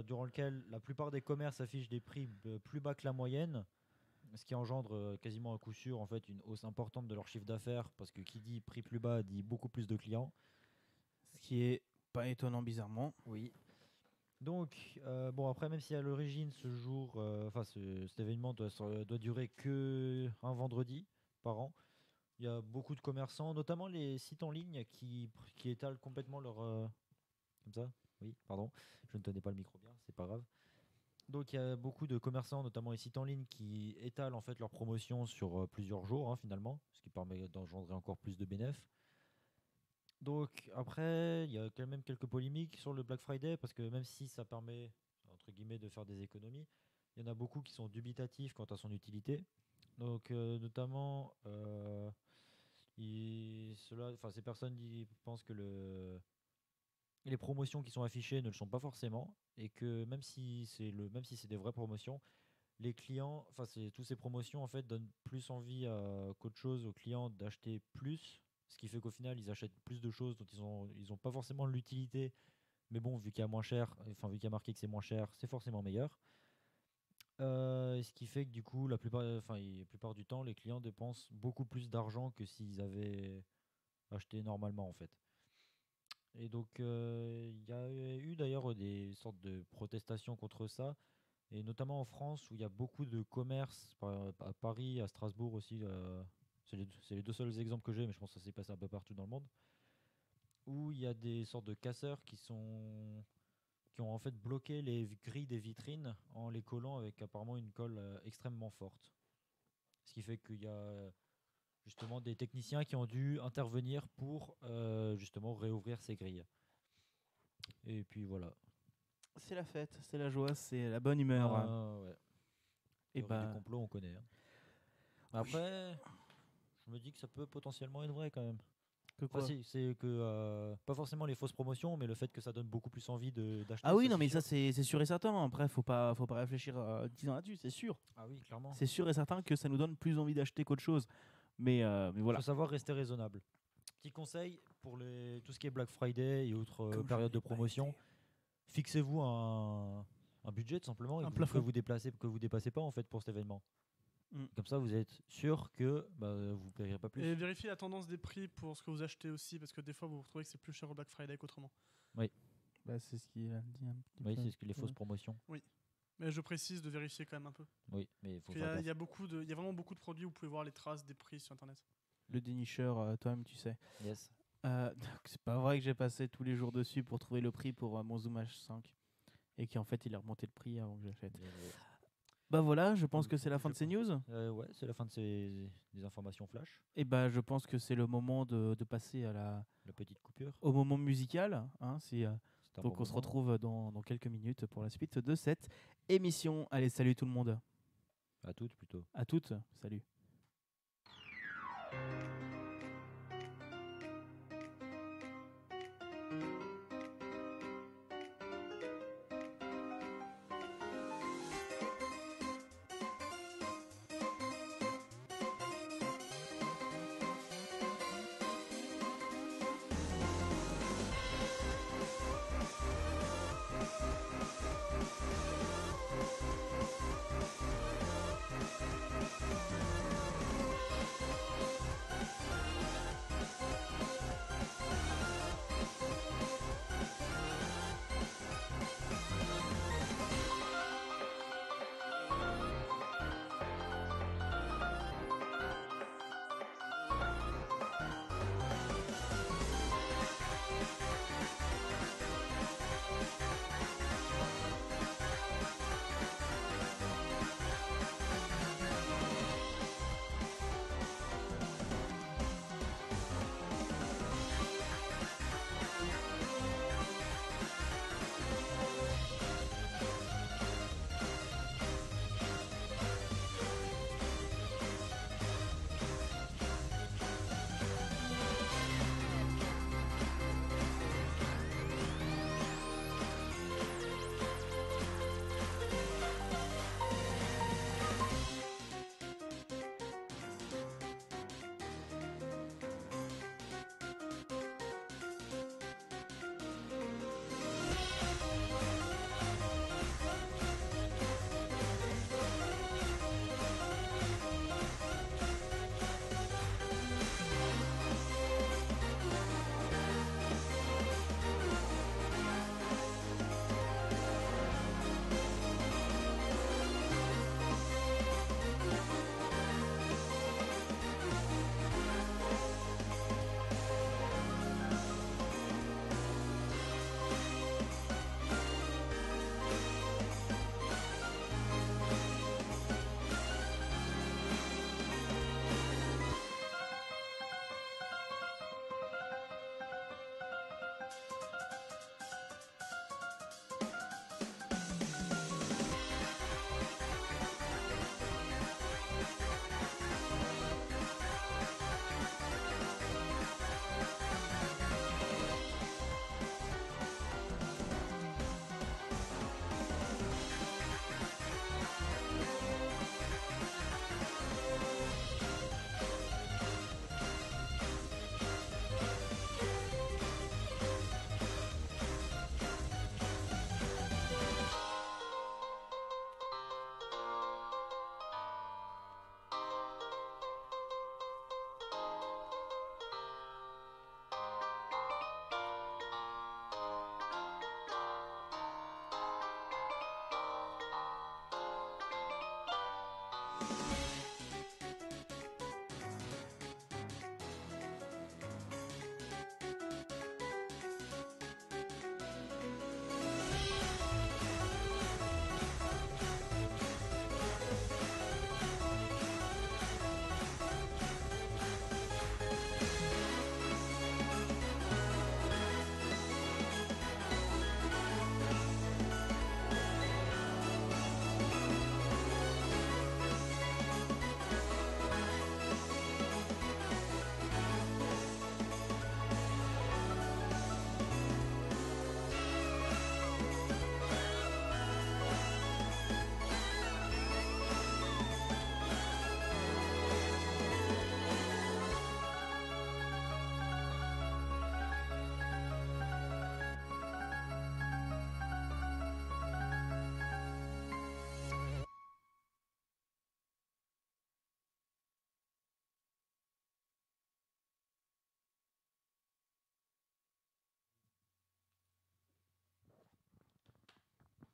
durant lequel la plupart des commerces affichent des prix plus bas que la moyenne, ce qui engendre quasiment à coup sûr en fait une hausse importante de leur chiffre d'affaires, parce que qui dit prix plus bas dit beaucoup plus de clients. Ce qui est pas étonnant bizarrement. Oui. Donc, bon, après, même si à l'origine, ce jour, cet événement doit durer que un vendredi par an, il y a beaucoup de commerçants, notamment les sites en ligne qui étalent complètement leur... comme ça. Oui, pardon, je ne tenais pas le micro bien, c'est pas grave. Donc, il y a beaucoup de commerçants, notamment les sites en ligne, qui étalent en fait leur promotion sur plusieurs jours, hein, finalement, ce qui permet d'engendrer encore plus de bénéfices. Donc après, il y a quand même quelques polémiques sur le Black Friday, parce que même si ça permet, entre guillemets, de faire des économies, il y en a beaucoup qui sont dubitatifs quant à son utilité. Donc notamment, ces personnes pensent que les promotions qui sont affichées ne le sont pas forcément, et que même si c'est des vraies promotions, les clients, toutes ces promotions en fait donnent plus envie qu'autre chose aux clients d'acheter plus. Ce qui fait qu'au final, ils achètent plus de choses dont ils ont pas forcément l'utilité. Mais bon, vu qu'il y a moins cher, vu qu'il y a marqué que c'est moins cher, c'est forcément meilleur. Ce qui fait que du coup, la plupart du temps, les clients dépensent beaucoup plus d'argent que s'ils avaient acheté normalement en fait. Et donc, il y a eu d'ailleurs des sortes de protestations contre ça. Et notamment en France, où il y a beaucoup de commerces, à Paris, à Strasbourg aussi. C'est les deux seuls exemples que j'ai, mais je pense que ça s'est passé un peu partout dans le monde, où il y a des sortes de casseurs qui ont en fait bloqué les grilles des vitrines en les collant avec apparemment une colle extrêmement forte. Ce qui fait qu'il y a justement des techniciens qui ont dû intervenir pour justement réouvrir ces grilles. Et puis voilà. C'est la fête, c'est la joie, c'est la bonne humeur. Ouais. Et Les complots, on connaît. Hein. Après, je me dis que ça peut potentiellement être vrai quand même. Que quoi c'est que pas forcément les fausses promotions, mais le fait que ça donne beaucoup plus envie d'acheter. Ah oui, non, mais ça c'est sûr et certain. Après, faut pas réfléchir 10 ans là-dessus, c'est sûr. Ah oui, clairement. C'est sûr et certain que ça nous donne plus envie d'acheter qu'autre chose. Mais Il voilà. faut savoir rester raisonnable. Petit conseil pour tout ce qui est Black Friday et autres périodes de promotion. Fixez-vous un budget tout simplement et que vous dépassez pas en fait pour cet événement. Comme ça, vous êtes sûr que vous ne payerez pas plus. Et vérifiez la tendance des prix pour ce que vous achetez aussi, parce que des fois, vous retrouvez que c'est plus cher au Black Friday qu'autrement. Oui. Bah, c'est ce qu'il a dit un petit Oui, peu. c'est ce que les fausses promotions. Oui. Mais je précise de vérifier quand même un peu. Oui, mais il faut Il y a vraiment beaucoup de produits où vous pouvez voir les traces des prix sur Internet. Le dénicheur, toi-même, tu sais. Yes. C'est pas vrai que j'ai passé tous les jours dessus pour trouver le prix pour mon Zoom H5 et qu'en fait il a remonté le prix avant que j'achète. Bah voilà, je pense que c'est la fin de ces news. Ouais, c'est la fin de des informations flash. Et bah je pense que c'est le moment de passer à la petite coupure. Au moment musical. Hein, donc bon on se retrouve dans quelques minutes pour la suite de cette émission. Allez, salut tout le monde. À toutes plutôt. À toutes, salut.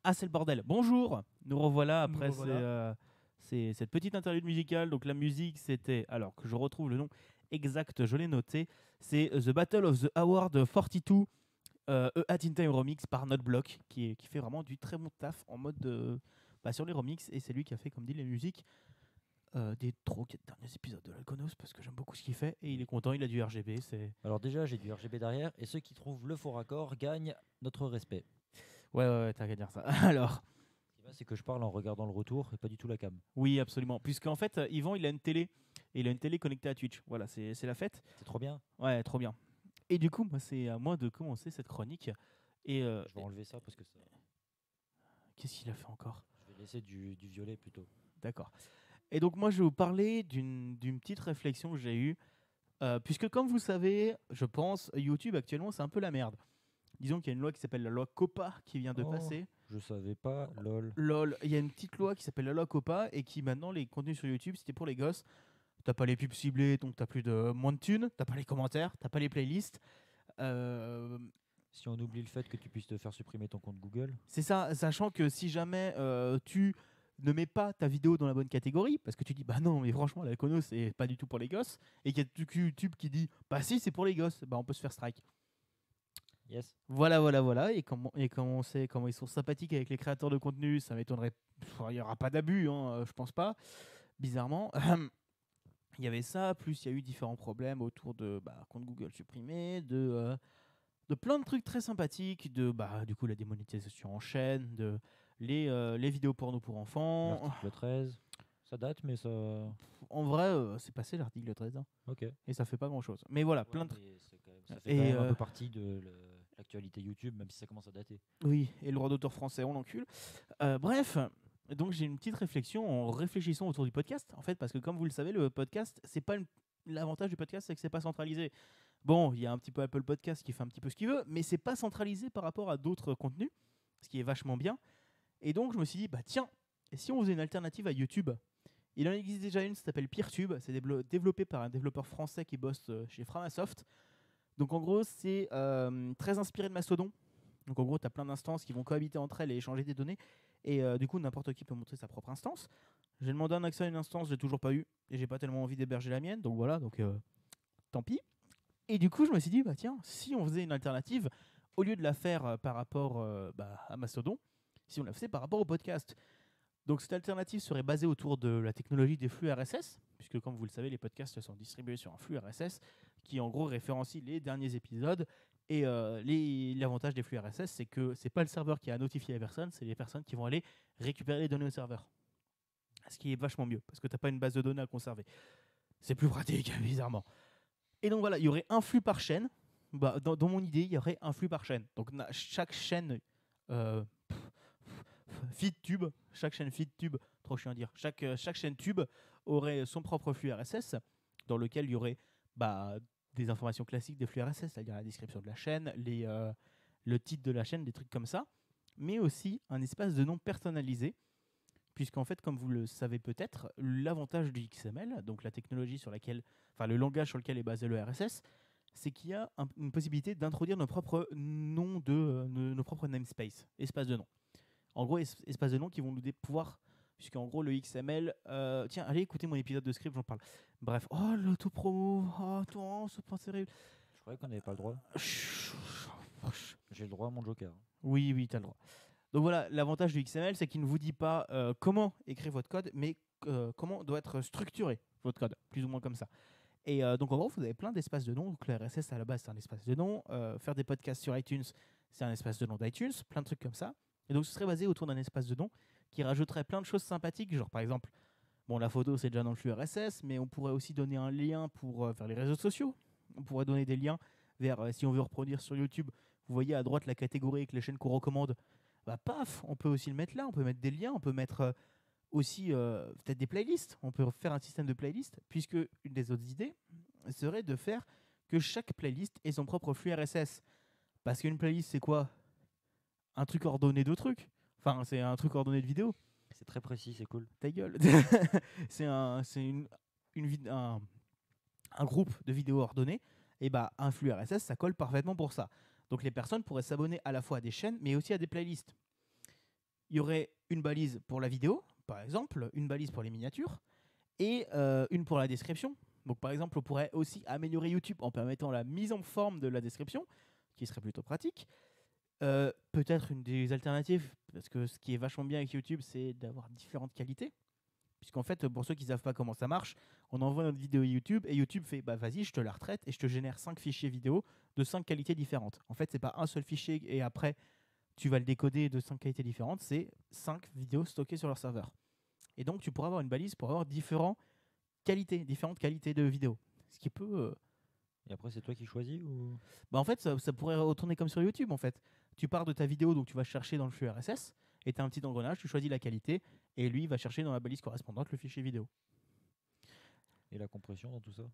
Ah, c'est le bordel. Bonjour, nous revoilà Nous après revoilà. cette petite interlude musicale. Donc la musique, c'était, alors que je retrouve le nom exact, je l'ai noté, c'est The Battle of the Hour de 42, A Hat in Time remix par Noteblock, qui fait vraiment du très bon taf en mode sur les remix, et c'est lui qui a fait, comme dit, les musiques des 3 ou 4 derniers épisodes de l'Alconos, parce que j'aime beaucoup ce qu'il fait, et il est content, il a du RGB, c'est... Alors déjà, j'ai du RGB derrière, et ceux qui trouvent le faux raccord gagnent notre respect. Ouais, t'as qu'à dire ça. Alors... Ce qui va, c'est que je parle en regardant le retour et pas du tout la cam. Oui, absolument. Puisqu'en fait, Yvan, il a une télé. Et il a une télé connectée à Twitch. Voilà, c'est la fête. C'est trop bien. Ouais, trop bien. Et du coup, moi, c'est à moi de commencer cette chronique. Et Je vais enlever ça parce que ça... qu'est-ce qu'il a fait encore? Je vais laisser du violet plutôt. D'accord. Et donc, moi, je vais vous parler d'une petite réflexion que j'ai eue. Puisque, comme vous savez, je pense, YouTube, actuellement, c'est un peu la merde. Disons qu'il y a une loi qui s'appelle la loi COPPA qui vient de Oh. passer. Je savais pas, lol. LOL, il y a une petite loi qui s'appelle la loi COPPA et qui maintenant les contenus sur YouTube c'était pour les gosses. T'as pas les pubs ciblées donc t'as plus de moins de thunes, t'as pas les commentaires, t'as pas les playlists. Si on oublie le fait que tu puisses te faire supprimer ton compte Google. C'est ça, sachant que si jamais tu ne mets pas ta vidéo dans la bonne catégorie, parce que tu dis bah non mais franchement l'Alcono c'est pas du tout pour les gosses, et qu'il y a YouTube qui dit bah si c'est pour les gosses, bah on peut se faire strike. Yes. Voilà. Et comme on sait comment ils sont sympathiques avec les créateurs de contenu, ça m'étonnerait. Il n'y aura pas d'abus, hein, je pense pas. Bizarrement. Il y avait ça, plus il y a eu différents problèmes autour de compte Google supprimé, de plein de trucs très sympathiques, du coup la démonétisation en chaîne, de les vidéos porno pour enfants. L'article 13. Ça date, mais ça. En vrai, c'est passé l'article 13 hein, Ok. et ça fait pas grand chose. Mais voilà, plein de Mais ça fait Et, quand même un euh, peu partie de l'actualité YouTube, même si ça commence à dater. Oui, et le droit d'auteur français, on l'encule. Bref, donc j'ai une petite réflexion en réfléchissant autour du podcast, en fait, parce que comme vous le savez, le podcast, c'est pas l'avantage du podcast, c'est que c'est pas centralisé. Bon, il y a un petit peu Apple Podcast qui fait un petit peu ce qu'il veut, mais c'est pas centralisé par rapport à d'autres contenus, ce qui est vachement bien. Et donc je me suis dit, bah tiens, et si on faisait une alternative à YouTube? Il en existe déjà une, ça s'appelle PeerTube, c'est développé par un développeur français qui bosse chez Framasoft. Donc en gros, c'est très inspiré de Mastodon. Donc en gros, tu as plein d'instances qui vont cohabiter entre elles et échanger des données. Et du coup, n'importe qui peut montrer sa propre instance. J'ai demandé un accès à une instance, j'ai toujours pas eu. Et j'ai pas tellement envie d'héberger la mienne. Donc voilà, tant pis. Et du coup, je me suis dit, bah tiens, si on faisait une alternative, au lieu de la faire par rapport à Mastodon, si on la faisait par rapport au podcast. Donc cette alternative serait basée autour de la technologie des flux RSS, puisque comme vous le savez, les podcasts sont distribués sur un flux RSS qui en gros référencie les derniers épisodes. Et l'avantage des flux RSS, c'est que c'est pas le serveur qui a notifié les personnes, c'est les personnes qui vont aller récupérer les données au serveur. Ce qui est vachement mieux, parce que tu n'as pas une base de données à conserver. C'est plus pratique, bizarrement. Et donc voilà, il y aurait un flux par chaîne. Dans mon idée, il y aurait un flux par chaîne. Donc chaque chaîne FeedTube, chaque chaîne FeedTube, trop chiant à dire, chaque chaîne Tube aurait son propre flux RSS dans lequel il y aurait des informations classiques des flux RSS, c'est-à-dire la description de la chaîne, le titre de la chaîne, des trucs comme ça, mais aussi un espace de nom personnalisé, puisqu'en fait, comme vous le savez peut-être, l'avantage du XML, donc la technologie sur laquelle, le langage sur lequel est basé le RSS, c'est qu'il y a une possibilité d'introduire nos propres noms nos propres namespaces, espaces de nom. En gros, espaces de nom qui vont nous pouvoir puisqu'en gros, le XML... tiens, allez écoutez mon épisode de script, j'en parle. Bref, oh, l'autopromo, oh, attends, c'est pas terrible. Je croyais qu'on n'avait pas le droit. J'ai le droit à mon joker. Oui, t'as le droit. Donc voilà, l'avantage du XML, c'est qu'il ne vous dit pas comment écrire votre code, mais comment doit être structuré votre code, plus ou moins comme ça. Et donc en gros, vous avez plein d'espaces de noms. Donc le RSS à la base, c'est un espace de noms. Faire des podcasts sur iTunes, c'est un espace de noms d'iTunes, plein de trucs comme ça. Et donc ce serait basé autour d'un espace de noms qui rajouterait plein de choses sympathiques, genre par exemple, bon, la photo c'est déjà dans le flux RSS, mais on pourrait aussi donner un lien pour vers les réseaux sociaux. On pourrait donner des liens vers, si on veut reproduire sur YouTube, vous voyez à droite la catégorie avec les chaînes qu'on recommande. Bah paf, on peut aussi le mettre là, on peut mettre des liens, on peut mettre aussi peut-être des playlists. On peut faire un système de playlists, puisque une des autres idées serait de faire que chaque playlist ait son propre flux RSS. Parce qu'une playlist, c'est quoi? Un truc ordonné de trucs. Enfin, c'est un truc ordonné de vidéos. C'est très précis, c'est cool. Ta gueule. C'est un groupe de vidéos ordonnées. Et bah, un flux RSS, ça colle parfaitement pour ça. Donc les personnes pourraient s'abonner à la fois à des chaînes, mais aussi à des playlists. Il y aurait une balise pour la vidéo, par exemple, une balise pour les miniatures, et une pour la description. Donc par exemple, on pourrait aussi améliorer YouTube en permettant la mise en forme de la description, qui serait plutôt pratique. Peut-être une des alternatives, parce que ce qui est vachement bien avec YouTube, c'est d'avoir différentes qualités. Puisqu'en fait, pour ceux qui ne savent pas comment ça marche, on envoie notre vidéo YouTube et YouTube fait bah vas-y, je te la retraite et je te génère 5 fichiers vidéo de 5 qualités différentes. En fait, c'est pas un seul fichier et après tu vas le décoder de 5 qualités différentes, c'est 5 vidéos stockées sur leur serveur. Et donc tu pourras avoir une balise pour avoir différentes qualités de vidéos. Ce qui peut. Et après, c'est toi qui choisis ou... Bah en fait, ça pourrait retourner comme sur YouTube en fait. Tu pars de ta vidéo, donc tu vas chercher dans le flux RSS. Et tu as un petit engrenage, tu choisis la qualité, et lui va chercher dans la balise correspondante le fichier vidéo. Et la compression dans tout ça?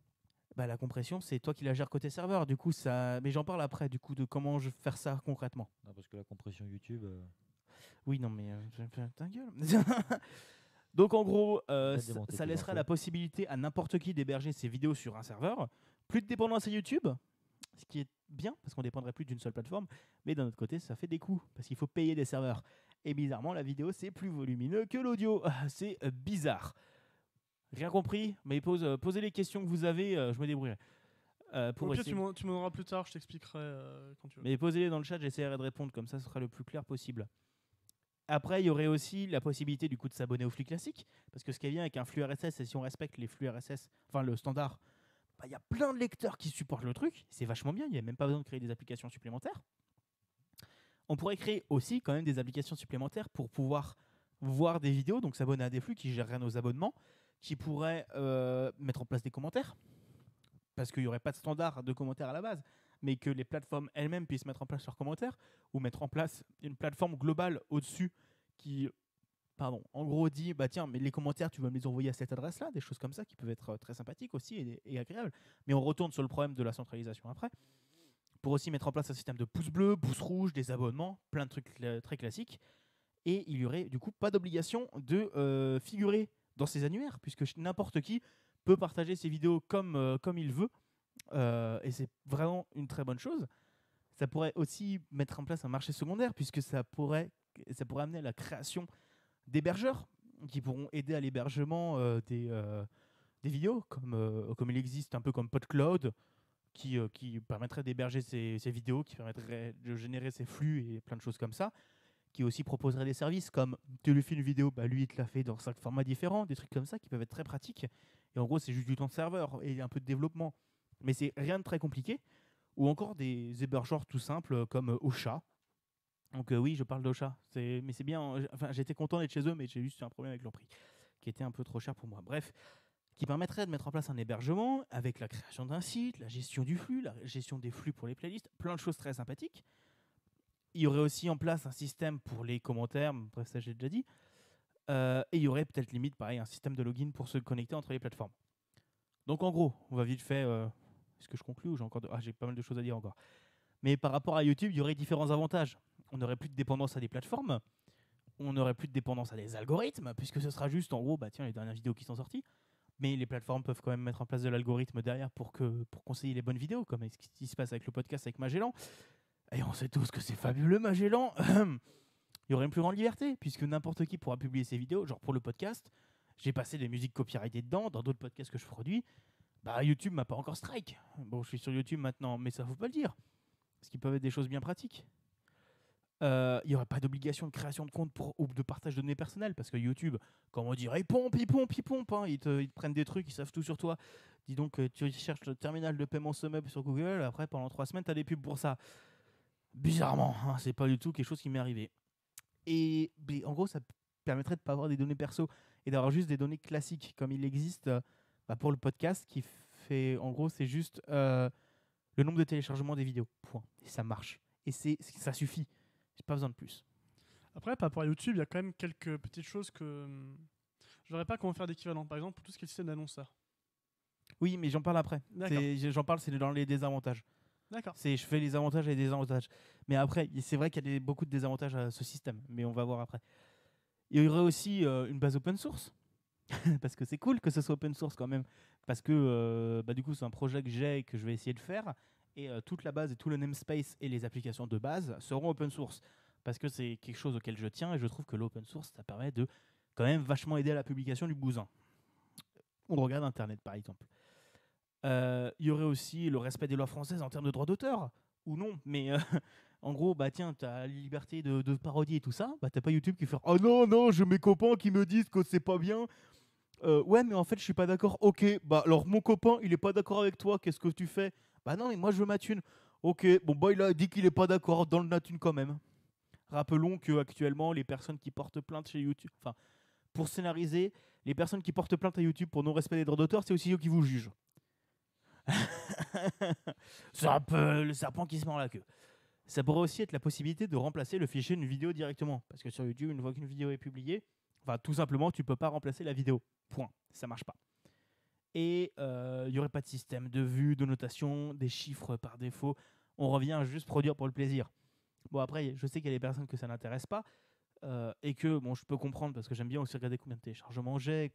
Bah, la compression, c'est toi qui la gères côté serveur. Du coup, ça... Mais j'en parle après, du coup, de comment je vais faire ça concrètement. Non, parce que la compression YouTube... Oui, non, mais... ta gueule. Donc, en gros, ça laissera la possibilité à n'importe qui d'héberger ses vidéos sur un serveur. Plus de dépendance à YouTube, ce qui est bien, parce qu'on ne dépendrait plus d'une seule plateforme. Mais d'un autre côté, ça fait des coûts, parce qu'il faut payer des serveurs. Et bizarrement, la vidéo, c'est plus volumineux que l'audio. C'est bizarre. Rien compris, mais posez les questions que vous avez, je me débrouillerai. Au pire, tu m'en donneras plus tard, je t'expliquerai quand tu veux. Mais posez-les dans le chat, j'essaierai de répondre, comme ça ce sera le plus clair possible. Après, il y aurait aussi la possibilité du coup de s'abonner au flux classique, parce que ce qui est bien avec un flux RSS, c'est si on respecte les flux RSS, enfin le standard, il y a plein de lecteurs qui supportent le truc, c'est vachement bien, il n'y a même pas besoin de créer des applications supplémentaires. On pourrait créer aussi quand même des applications supplémentaires pour pouvoir voir des vidéos, donc s'abonner à des flux qui géreraient nos abonnements, qui pourraient mettre en place des commentaires, parce qu'il n'y aurait pas de standard de commentaires à la base, mais que les plateformes elles-mêmes puissent mettre en place leurs commentaires, ou mettre en place une plateforme globale au-dessus qui, en gros dit, bah tiens, mais les commentaires, tu vas me les envoyer à cette adresse-là, des choses comme ça qui peuvent être très sympathiques aussi et agréables. Mais on retourne sur le problème de la centralisation après. Pour aussi mettre en place un système de pouces bleus, pouces rouges, des abonnements, plein de trucs très classiques. Et il y aurait du coup pas d'obligation de figurer dans ces annuaires, puisque n'importe qui peut partager ses vidéos comme il veut. Et c'est vraiment une très bonne chose. Ça pourrait aussi mettre en place un marché secondaire, puisque ça pourrait amener à la création d'hébergeurs qui pourront aider à l'hébergement des vidéos, comme il existe un peu comme PodCloud, qui permettrait d'héberger ces vidéos, qui permettrait de générer ces flux et plein de choses comme ça, qui aussi proposerait des services comme tu lui fais une vidéo, bah lui il te la fait dans 5 formats différents, des trucs comme ça qui peuvent être très pratiques. Et en gros, c'est juste du temps de serveur et un peu de développement. Mais c'est rien de très compliqué. Ou encore des hébergeurs tout simples comme Ocha. Donc oui, je parle d'Ocha. Mais c'est bien. Enfin, j'étais content d'être chez eux, mais j'ai juste eu un problème avec leur prix, qui était un peu trop cher pour moi. Bref, qui permettrait de mettre en place un hébergement avec la création d'un site, la gestion du flux, la gestion des flux pour les playlists, plein de choses très sympathiques. Il y aurait aussi en place un système pour les commentaires, bref, ça j'ai déjà dit. Et il y aurait peut-être limite, pareil, un système de login pour se connecter entre les plateformes. Donc en gros, on va vite fait... Est-ce que je conclue ou j'ai pas mal de choses à dire encore. Mais par rapport à YouTube, il y aurait différents avantages. On n'aurait plus de dépendance à des plateformes. On n'aurait plus de dépendance à des algorithmes, puisque ce sera juste en gros, bah tiens, les dernières vidéos qui sont sorties. Mais les plateformes peuvent quand même mettre en place de l'algorithme derrière pour conseiller les bonnes vidéos, comme ce qui se passe avec le podcast avec Magellan. Et on sait tous que c'est fabuleux, Magellan. il y aurait une plus grande liberté, puisque n'importe qui pourra publier ses vidéos. Genre pour le podcast, j'ai passé des musiques copyrightées dedans, dans d'autres podcasts que je produis. Bah, YouTube m'a pas encore strike. Bon, je suis sur YouTube maintenant, mais ça faut pas le dire. Parce qu'ils peuvent être des choses bien pratiques. Il n'y aurait pas d'obligation de création de compte ou de partage de données personnelles, parce que YouTube, comme on dirait, ils pompent, hein, ils te prennent des trucs, ils savent tout sur toi. Dis donc, tu cherches le terminal de paiement SumUp sur Google, après pendant 3 semaines, tu as des pubs pour ça. Bizarrement, hein, c'est pas du tout quelque chose qui m'est arrivé. Et en gros, ça permettrait de ne pas avoir des données perso et d'avoir juste des données classiques, comme il existe pour le podcast, qui fait, en gros, c'est juste le nombre de téléchargements des vidéos. Point. Et ça marche. Et ça suffit. J'ai pas besoin de plus. Après, par rapport à YouTube, il y a quand même quelques petites choses que je n'aurais pas comment faire d'équivalent. Par exemple, pour tout ce qui est le système d'annonceurs. Oui, mais j'en parle après. J'en parle, c'est dans les désavantages. D'accord. Je fais les avantages et les désavantages. Mais après, c'est vrai qu'il y a beaucoup de désavantages à ce système. Mais on va voir après. Il y aurait aussi une base open source. Parce que c'est cool que ce soit open source quand même. Parce que du coup, c'est un projet que j'ai et que je vais essayer de faire. Et toute la base et tout le namespace et les applications de base seront open source. Parce que c'est quelque chose auquel je tiens et je trouve que l'open source, ça permet de quand même vachement aider à la publication du bousin. On regarde Internet, par exemple. Il y aurait aussi le respect des lois françaises en termes de droits d'auteur, ou non. Mais en gros, tiens, tu as la liberté de parodier et tout ça. T'as pas YouTube qui fait « Oh non, j'ai mes copains qui me disent que c'est pas bien. Ouais, mais en fait, je suis pas d'accord. Ok, alors mon copain, il est pas d'accord avec toi. Qu'est-ce que tu fais ? Bah non, mais moi, je veux ma thune. Ok, bon, il a dit qu'il est pas d'accord. Dans la thune quand même. » Rappelons qu'actuellement, les personnes qui portent plainte chez YouTube, enfin, pour scénariser, les personnes qui portent plainte à YouTube pour non-respect des droits d'auteur, c'est aussi eux qui vous jugent. C'est un peu le serpent qui se mord la queue. Ça pourrait aussi être la possibilité de remplacer le fichier d'une vidéo directement. Parce que sur YouTube, une fois qu'une vidéo est publiée, tout simplement, tu ne peux pas remplacer la vidéo. Point. Ça ne marche pas. Et il n'y aurait pas de système de vue, de notation, des chiffres par défaut. On revient à juste produire pour le plaisir. Bon, après, je sais qu'il y a des personnes que ça n'intéresse pas. Et que, je peux comprendre parce que j'aime bien aussi regarder combien de téléchargements j'ai,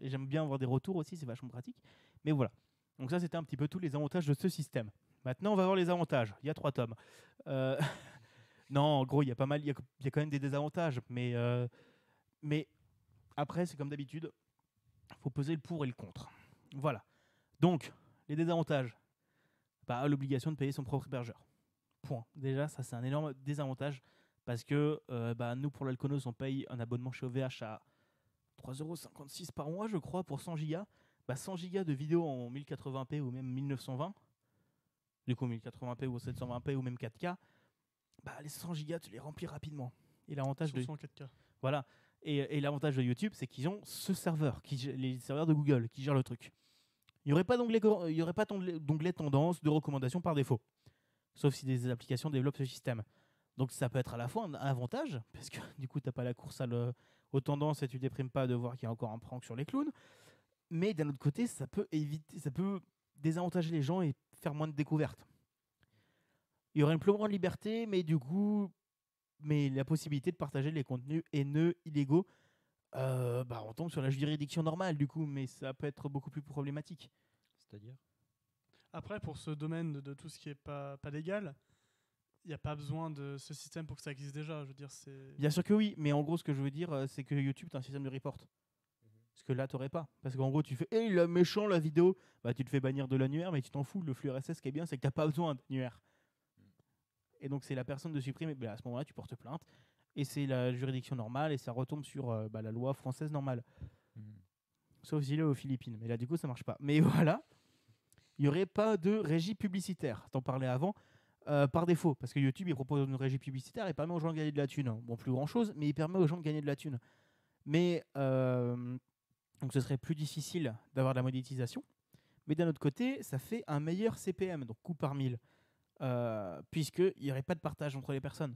et j'aime bien avoir des retours aussi, c'est vachement pratique. Mais voilà. Donc ça, c'était un petit peu tous les avantages de ce système. Maintenant, on va voir les avantages. Il y a 3 tomes. Non, en gros, il y a pas mal, il y a quand même des désavantages. Mais après, c'est comme d'habitude, il faut peser le pour et le contre. Voilà. Donc, les désavantages. L'obligation de payer son propre hébergeur. Point. Déjà, ça, c'est un énorme désavantage parce que nous, pour l'Alconos, on paye un abonnement chez OVH à 3,56 € par mois, je crois, pour 100 Go. 100 Go de vidéos en 1080p ou même 1920, du coup 1080p ou 720p ou même 4K, les 100 Go, tu les remplis rapidement. Et l'avantage de 4K. Voilà. Et l'avantage de YouTube, c'est qu'ils ont ce serveur, les serveurs de Google, qui gèrent le truc. Il n'y aurait pas d'onglet tendance de recommandation par défaut, sauf si des applications développent ce système. Donc ça peut être à la fois un avantage, parce que du coup, tu n'as pas la course aux tendances et tu ne déprimes pas de voir qu'il y a encore un prank sur les clowns. Mais d'un autre côté, ça peut désavantager les gens et faire moins de découvertes. Il y aurait une plus grande liberté, mais du coup, la possibilité de partager les contenus haineux, illégaux, on tombe sur la juridiction normale du coup, mais ça peut être beaucoup plus problématique. C'est-à-dire ? Après, pour ce domaine de tout ce qui est pas légal, il n'y a pas besoin de ce système pour que ça existe déjà. Je veux dire, c'est... Bien sûr que oui, mais en gros, ce que je veux dire, c'est que YouTube, tu as un système de report. Parce que là, tu n'aurais pas. Parce qu'en gros, tu fais « Hey, il est méchant la vidéo !» Tu te fais bannir de l'annuaire, mais tu t'en fous. Le flux RSS, ce qui est bien, c'est que tu n'as pas besoin d'annuaire. Et donc, c'est la personne de supprimer. À ce moment-là, tu portes plainte. Et c'est la juridiction normale et ça retombe sur la loi française normale. Sauf s'il est aux Philippines. Mais là, du coup, ça marche pas. Mais voilà. Il n'y aurait pas de régie publicitaire. T'en parlais avant. Par défaut. Parce que YouTube, il propose une régie publicitaire et permet aux gens de gagner de la thune. Bon, plus grand-chose, mais il permet aux gens de gagner de la thune. Mais donc, ce serait plus difficile d'avoir de la monétisation. Mais d'un autre côté, ça fait un meilleur CPM, donc coût par 1000. Puisqu'il n'y aurait pas de partage entre les personnes.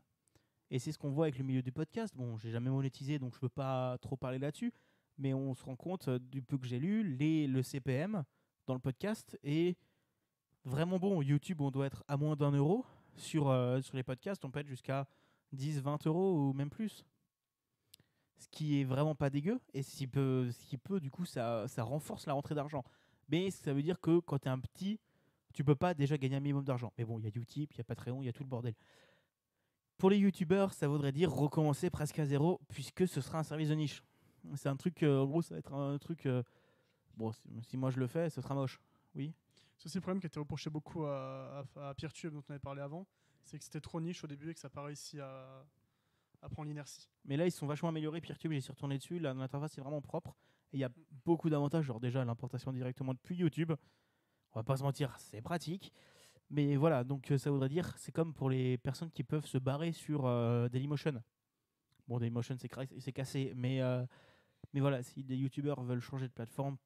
Et c'est ce qu'on voit avec le milieu du podcast. Bon, j'ai jamais monétisé, donc je ne peux pas trop parler là-dessus. Mais on se rend compte, du peu que j'ai lu, le CPM dans le podcast est vraiment bon. YouTube, on doit être à moins d'€1. Sur les podcasts, on peut être jusqu'à 10, 20 € ou même plus. Ce qui est vraiment pas dégueu. Et ce qui peut du coup, ça renforce la rentrée d'argent. Mais ça veut dire que quand tu es un petit, tu peux pas déjà gagner un minimum d'argent. Mais bon, il y a Utip, il y a Patreon, il y a tout le bordel. Pour les youtubeurs, ça voudrait dire recommencer presque à zéro, puisque ce sera un service de niche. C'est un truc, en gros, ça va être un truc. Bon, si moi je le fais, ce sera moche. Oui. C'est aussi le problème qui a été reproché beaucoup à Peertube, dont on avait parlé avant, c'est que c'était trop niche au début et que ça n'a pas réussi à prendre l'inertie. Mais là, ils sont vachement améliorés. Peertube, j'ai retourné dessus. L'interface est vraiment propre. Et il y a beaucoup d'avantages. Genre, déjà, l'importation directement depuis YouTube. On va pas se mentir, c'est pratique. Mais voilà, donc ça voudrait dire, c'est comme pour les personnes qui peuvent se barrer sur Dailymotion. Bon, Dailymotion, c'est cassé. Mais voilà, si des youtubeurs veulent changer de plateforme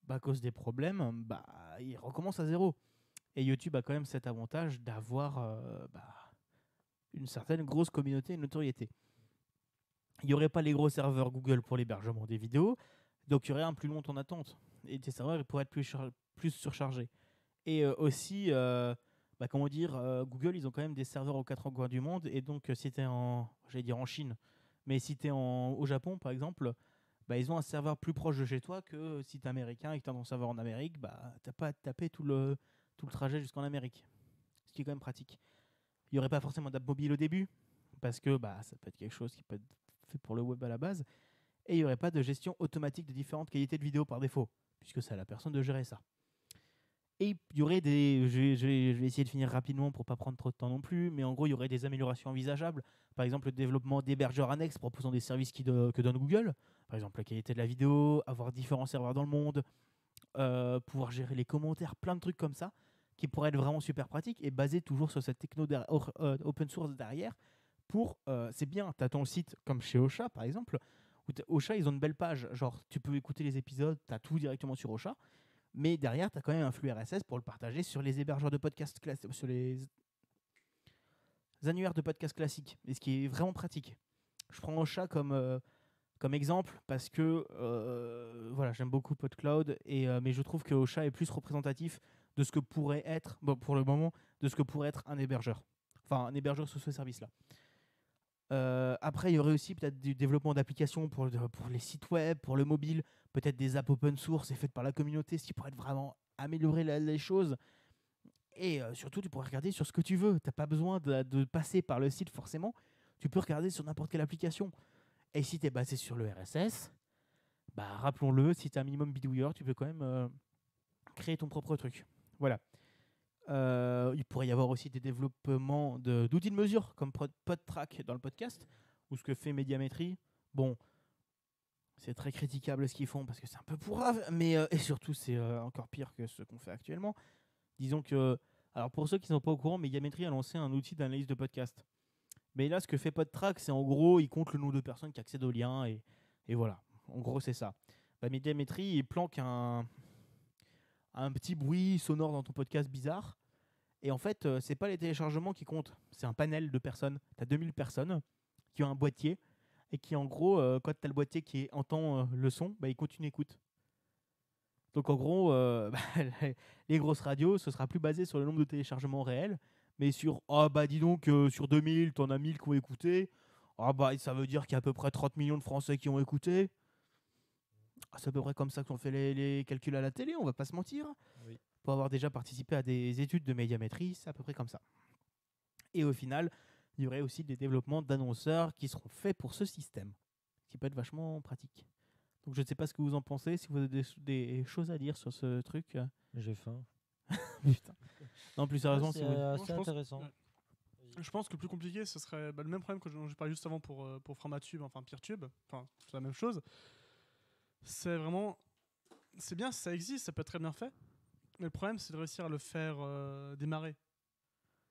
à cause des problèmes, bah, ils recommencent à zéro. Et YouTube a quand même cet avantage d'avoir une certaine grosse communauté et notoriété. Il n'y aurait pas les gros serveurs Google pour l'hébergement des vidéos, donc il y aurait un plus long temps d'attente. Et tes serveurs ils pourraient être plus surchargés. Et aussi, comment dire, Google, ils ont quand même des serveurs aux 4 coins du monde. Et donc, si tu es en Chine, mais si tu es au Japon, par exemple, ils ont un serveur plus proche de chez toi que si tu es américain et que tu as ton serveur en Amérique, tu n'as pas à te taper tout le trajet jusqu'en Amérique. Ce qui est quand même pratique. Il n'y aurait pas forcément d'app mobile au début, parce que ça peut être quelque chose qui peut être fait pour le web à la base. Et il n'y aurait pas de gestion automatique de différentes qualités de vidéo par défaut, puisque c'est à la personne de gérer ça. Et il y aurait je vais essayer de finir rapidement pour ne pas prendre trop de temps non plus, mais en gros, il y aurait des améliorations envisageables. Par exemple, le développement d'hébergeurs annexes proposant des services que donne Google. Par exemple, la qualité de la vidéo, avoir différents serveurs dans le monde, pouvoir gérer les commentaires, plein de trucs comme ça, qui pourraient être vraiment super pratiques et basés toujours sur cette techno open source derrière. C'est bien, tu as ton site comme chez Ocha, par exemple, où Ocha, ils ont une belle page. Genre, tu peux écouter les épisodes, tu as tout directement sur Ocha. Mais derrière, tu as quand même un flux RSS pour le partager sur les hébergeurs de podcasts classiques, sur les annuaires de podcasts classiques. Et ce qui est vraiment pratique. Je prends Ocha comme exemple parce que j'aime beaucoup PodCloud, mais je trouve que Ocha est plus représentatif de ce que pourrait être, pour le moment, de ce que pourrait être un hébergeur. Enfin, un hébergeur sur ce service-là. Après, il y aurait aussi peut-être du développement d'applications pour les sites web, pour le mobile, peut-être des apps open source et faites par la communauté, ce qui pourrait vraiment améliorer les choses. Et surtout, tu pourrais regarder sur ce que tu veux. Tu n'as pas besoin de passer par le site forcément. Tu peux regarder sur n'importe quelle application. Et si tu es basé sur le RSS, rappelons-le, si tu es un minimum bidouilleur, tu peux quand même créer ton propre truc. Voilà. Il pourrait y avoir aussi des développements d'outils de mesure comme PodTrack dans le podcast, ou ce que fait Médiamétrie. Bon, c'est très critiquable ce qu'ils font parce que c'est un peu pourrave, mais et surtout c'est encore pire que ce qu'on fait actuellement. Disons que, alors pour ceux qui ne sont pas au courant, Médiamétrie a lancé un outil d'analyse de podcast. Mais là, ce que fait PodTrack, c'est en gros, il compte le nombre de personnes qui accèdent au lien et voilà. En gros, c'est ça. Médiamétrie, il planque un petit bruit sonore dans ton podcast bizarre. Et en fait, c'est pas les téléchargements qui comptent. C'est un panel de personnes. Tu as 2000 personnes qui ont un boîtier et qui, en gros, quand tu as le boîtier qui entend le son, il continue d'écouter. Donc, en gros, les grosses radios, ce sera plus basé sur le nombre de téléchargements réels, mais sur, dis donc, sur 2000, tu en as 1000 qui ont écouté. Ça veut dire qu'il y a à peu près 30 millions de Français qui ont écouté. C'est à peu près comme ça qu'on fait les calculs à la télé, on va pas se mentir. Oui. Pour avoir déjà participé à des études de médiamétrie, c'est à peu près comme ça. Et au final, il y aurait aussi des développements d'annonceurs qui seront faits pour ce système, ce qui peut être vachement pratique. Donc je ne sais pas ce que vous en pensez, si vous avez des choses à dire sur ce truc. J'ai faim. Putain. Non, plus sérieusement, C'est si vous... assez intéressant. Je pense que le plus compliqué, ce serait le même problème que j'ai parlé juste avant pour Framatube, enfin Peertube, enfin c'est la même chose. C'est vraiment, c'est bien, ça existe, ça peut être très bien fait, mais le problème c'est de réussir à le faire démarrer.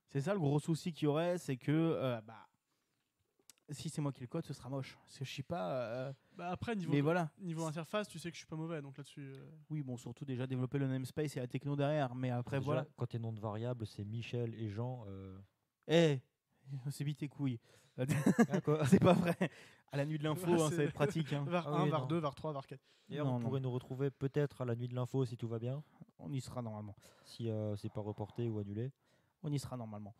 C'est ça le gros souci qu'il y aurait, c'est que si c'est moi qui le code, ce sera moche. Parce que je sais pas. Après, niveau interface, tu sais que je suis pas mauvais, donc là-dessus. Oui, bon, surtout déjà développer le namespace et la techno derrière, mais après Déjà, voilà. Quand tes noms de variables, c'est Michel et Jean. C'est vite tes couilles. Quoi C'est pas vrai. À la nuit de l'info, Ouais, ça va être pratique. Var Ah 1, oui, Var non. 2, Var 3, Var 4. D'ailleurs, Non, on non. pourrait nous retrouver peut-être à la nuit de l'info si tout va bien, On y sera normalement. si c'est pas reporté ou annulé. On y sera normalement.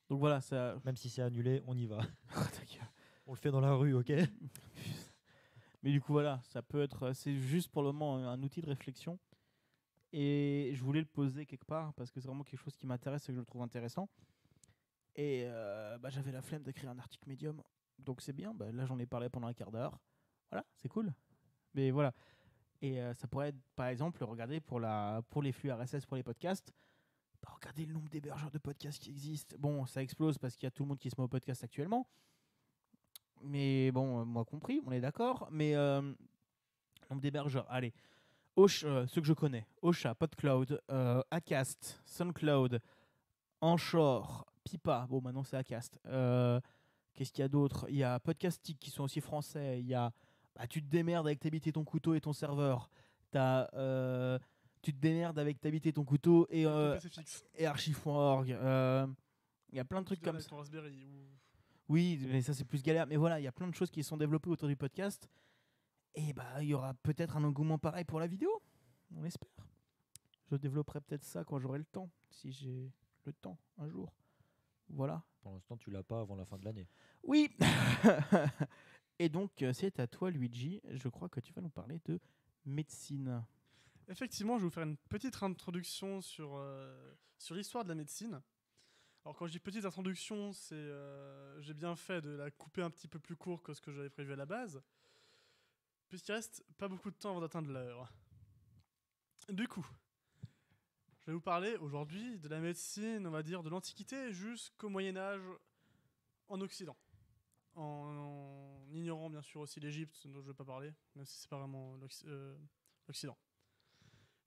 Donc voilà, ça. Même si c'est annulé, on y va. Ta gueule. On le fait dans la rue, ok? Mais du coup, voilà, ça peut être. C'est juste pour le moment un outil de réflexion. Et je voulais le poser quelque part parce que c'est vraiment quelque chose qui m'intéresse et que je le trouve intéressant. Et j'avais la flemme d'écrire un article Medium. Donc c'est bien, là j'en ai parlé pendant un quart d'heure. Voilà, c'est cool. Mais voilà. Et ça pourrait être, par exemple, regardez pour les flux RSS pour les podcasts, regardez le nombre d'hébergeurs de podcasts qui existent. Bon, ça explose parce qu'il y a tout le monde qui se met au podcast actuellement. Mais bon, moi compris, on est d'accord. Mais nombre d'hébergeurs, allez. Ceux que je connais, Ocha, PodCloud, Acast, SoundCloud, Anchor, Pipa, bon maintenant c'est Acast. Qu'est-ce qu'il y a d'autre? Il y a Podcastic qui sont aussi français. Il y a tu te démerdes avec ta bite et ton couteau et ton serveur. Tu te démerdes avec ta bite et ton couteau et archive.org. Il y a plein de trucs comme ça. Ton Raspberry ou... Oui, mais ça c'est plus galère. Mais voilà, il y a plein de choses qui sont développées autour du podcast. Et il y aura peut-être un engouement pareil pour la vidéo. On espère. Je développerai peut-être ça quand j'aurai le temps. Si j'ai le temps, un jour. Voilà. Pour l'instant, tu l'as pas avant la fin de l'année. Oui. Et donc, c'est à toi, Luigi. Je crois que tu vas nous parler de médecine. Effectivement, je vais vous faire une petite introduction sur l'histoire de la médecine. Alors, quand je dis petite introduction, j'ai bien fait de la couper un petit peu plus court que ce que j'avais prévu à la base, puisqu'il reste pas beaucoup de temps avant d'atteindre l'heure. Du coup, je vais vous parler aujourd'hui de la médecine, on va dire, de l'Antiquité jusqu'au Moyen-Âge en Occident. En ignorant bien sûr aussi l'Égypte, dont je ne vais pas parler, même si c'est pas vraiment l'Occident.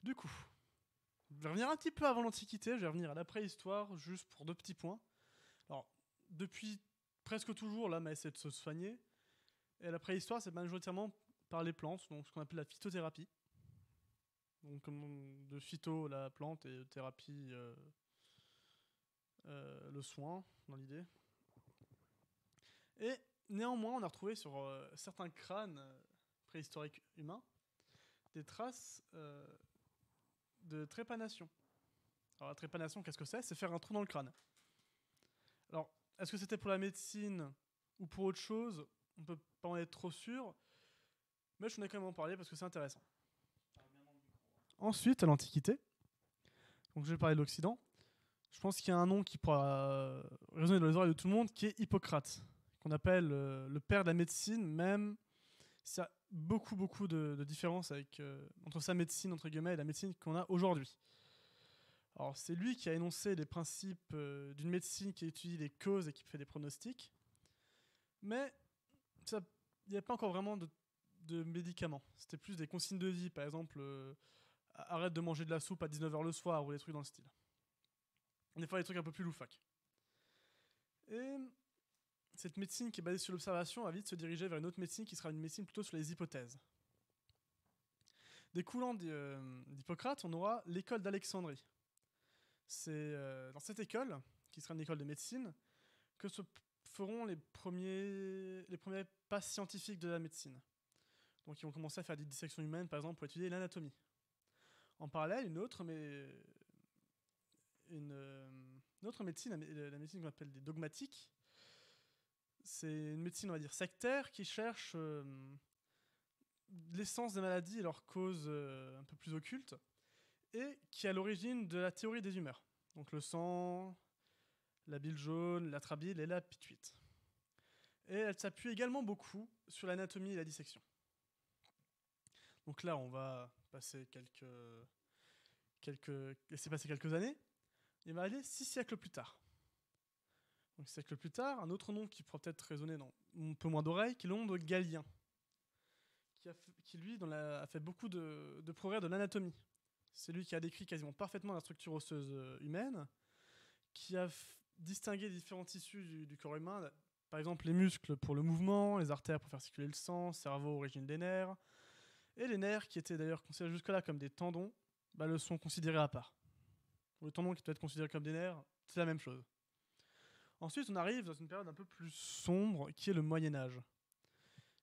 Du coup, je vais revenir un petit peu avant l'Antiquité, je vais revenir à la préhistoire, juste pour 2 petits points. Alors, depuis presque toujours, l'homme a essayé de se soigner, et la préhistoire, c'est majoritairement par les plantes, donc ce qu'on appelle la phytothérapie. Donc, comme de phyto, la plante, et thérapie, le soin, dans l'idée. Et néanmoins, on a retrouvé sur certains crânes préhistoriques humains des traces de trépanation. Alors la trépanation, qu'est-ce que c'est? C'est faire un trou dans le crâne. Alors, est-ce que c'était pour la médecine ou pour autre chose? On ne peut pas en être trop sûr, mais je tenais quand même en parler parce que c'est intéressant. Ensuite, à l'Antiquité, donc je vais parler de l'Occident, je pense qu'il y a un nom qui pourra résonner dans les oreilles de tout le monde, qui est Hippocrate, qu'on appelle le père de la médecine, même s'il y a beaucoup de différences entre sa médecine, entre guillemets, et la médecine qu'on a aujourd'hui. Alors, c'est lui qui a énoncé les principes d'une médecine qui étudie les causes et qui fait des pronostics, mais il n'y avait pas encore vraiment de médicaments. C'était plus des consignes de vie, par exemple, arrête de manger de la soupe à 19h le soir, ou des trucs dans le style. Des fois, des trucs un peu plus loufoques. Et cette médecine qui est basée sur l'observation va vite se diriger vers une autre médecine qui sera une médecine plutôt sur les hypothèses. Découlant d'Hippocrate, on aura l'école d'Alexandrie. C'est dans cette école, qui sera une école de médecine, que se feront les premiers pas scientifiques de la médecine. Donc ils vont commencer à faire des dissections humaines, par exemple, pour étudier l'anatomie. En parallèle, une autre médecine, la médecine qu'on appelle des dogmatiques, c'est une médecine, on va dire, sectaire, qui cherche l'essence des maladies et leurs causes un peu plus occultes, et qui est à l'origine de la théorie des humeurs. Donc le sang, la bile jaune, l'atrabile et la pituite. Et elle s'appuie également beaucoup sur l'anatomie et la dissection. Donc là, on va passer laisser passer quelques années, et va aller 6 siècles plus tard. Donc 6 siècles plus tard, un autre nom qui pourra peut-être résonner dans un peu moins d'oreilles, qui est le nom de Galien, qui lui a fait beaucoup de progrès de l'anatomie. C'est lui qui a décrit quasiment parfaitement la structure osseuse humaine, qui a distingué les différents tissus du corps humain, par exemple les muscles pour le mouvement, les artères pour faire circuler le sang, cerveau, origine des nerfs, et les nerfs, qui étaient d'ailleurs considérés jusque-là comme des tendons, le sont considérés à part. Le tendon qui doit être considéré comme des nerfs, c'est la même chose. Ensuite, on arrive dans une période un peu plus sombre, qui est le Moyen-Âge.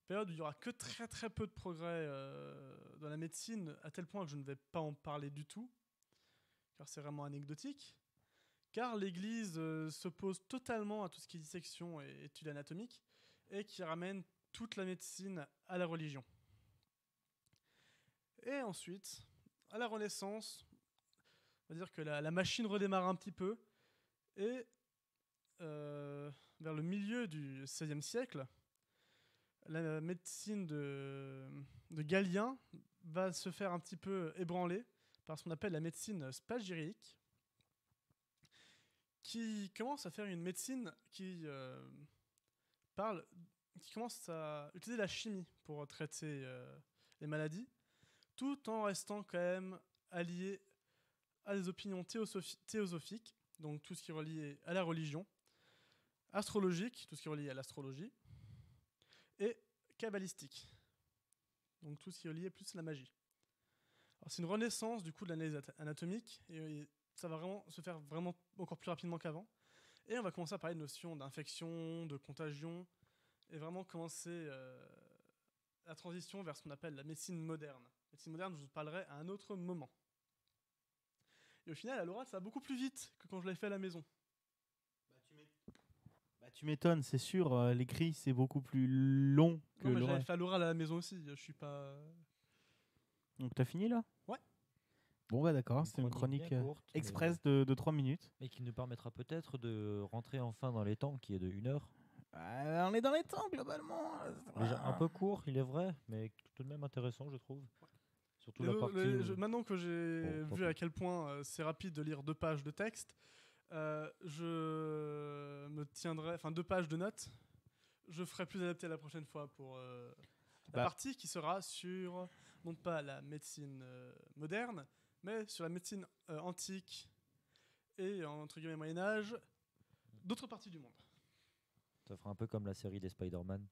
Période où il n'y aura que très très peu de progrès dans la médecine, à tel point que je ne vais pas en parler du tout, car c'est vraiment anecdotique, car l'Église s'oppose totalement à tout ce qui est dissection et études anatomiques, et qui ramène toute la médecine à la religion. Et ensuite, à la Renaissance, on va dire que la machine redémarre un petit peu, et vers le milieu du XVIe siècle, la médecine de Galien va se faire un petit peu ébranler par ce qu'on appelle la médecine spagyrique, qui commence à faire une médecine qui commence à utiliser la chimie pour traiter les maladies, tout en restant quand même allié à des opinions théosophiques, donc tout ce qui est relié à la religion, astrologique, tout ce qui est relié à l'astrologie, et kabbalistique, donc tout ce qui est relié plus à la magie. Alors, c'est une renaissance du coup de l'analyse anatomique, et ça va vraiment se faire vraiment encore plus rapidement qu'avant. Et on va commencer à parler de notions d'infection, de contagion, et vraiment commencer la transition vers ce qu'on appelle la médecine moderne. La médecine moderne, je vous parlerai à un autre moment. Et au final, à l'oral, ça va beaucoup plus vite que quand je l'ai fait à la maison. Tu m'étonnes, c'est sûr. L'écrit, c'est beaucoup plus long que Non, mais l'oral. j'avais fait à l'oral à la maison aussi. Je suis pas. Donc, t'as fini là? Ouais. Bon, bah d'accord. C'est une chronique bien courte, express de 3 minutes. mais qui nous permettra peut-être de rentrer enfin dans les temps qui est de 1 heure. On est dans les temps, globalement. Déjà un peu court, il est vrai, mais tout de même intéressant, je trouve. Surtout la partie. Maintenant que j'ai Bon, vu à quel point c'est rapide de lire 2 pages de texte, je me tiendrai, 2 pages de notes. Je ferai plus adapté la prochaine fois pour la partie qui sera sur non pas la médecine moderne, mais sur la médecine antique et entre guillemets Moyen Âge, d'autres parties du monde. Ça fera un peu comme la série des Spider-Man.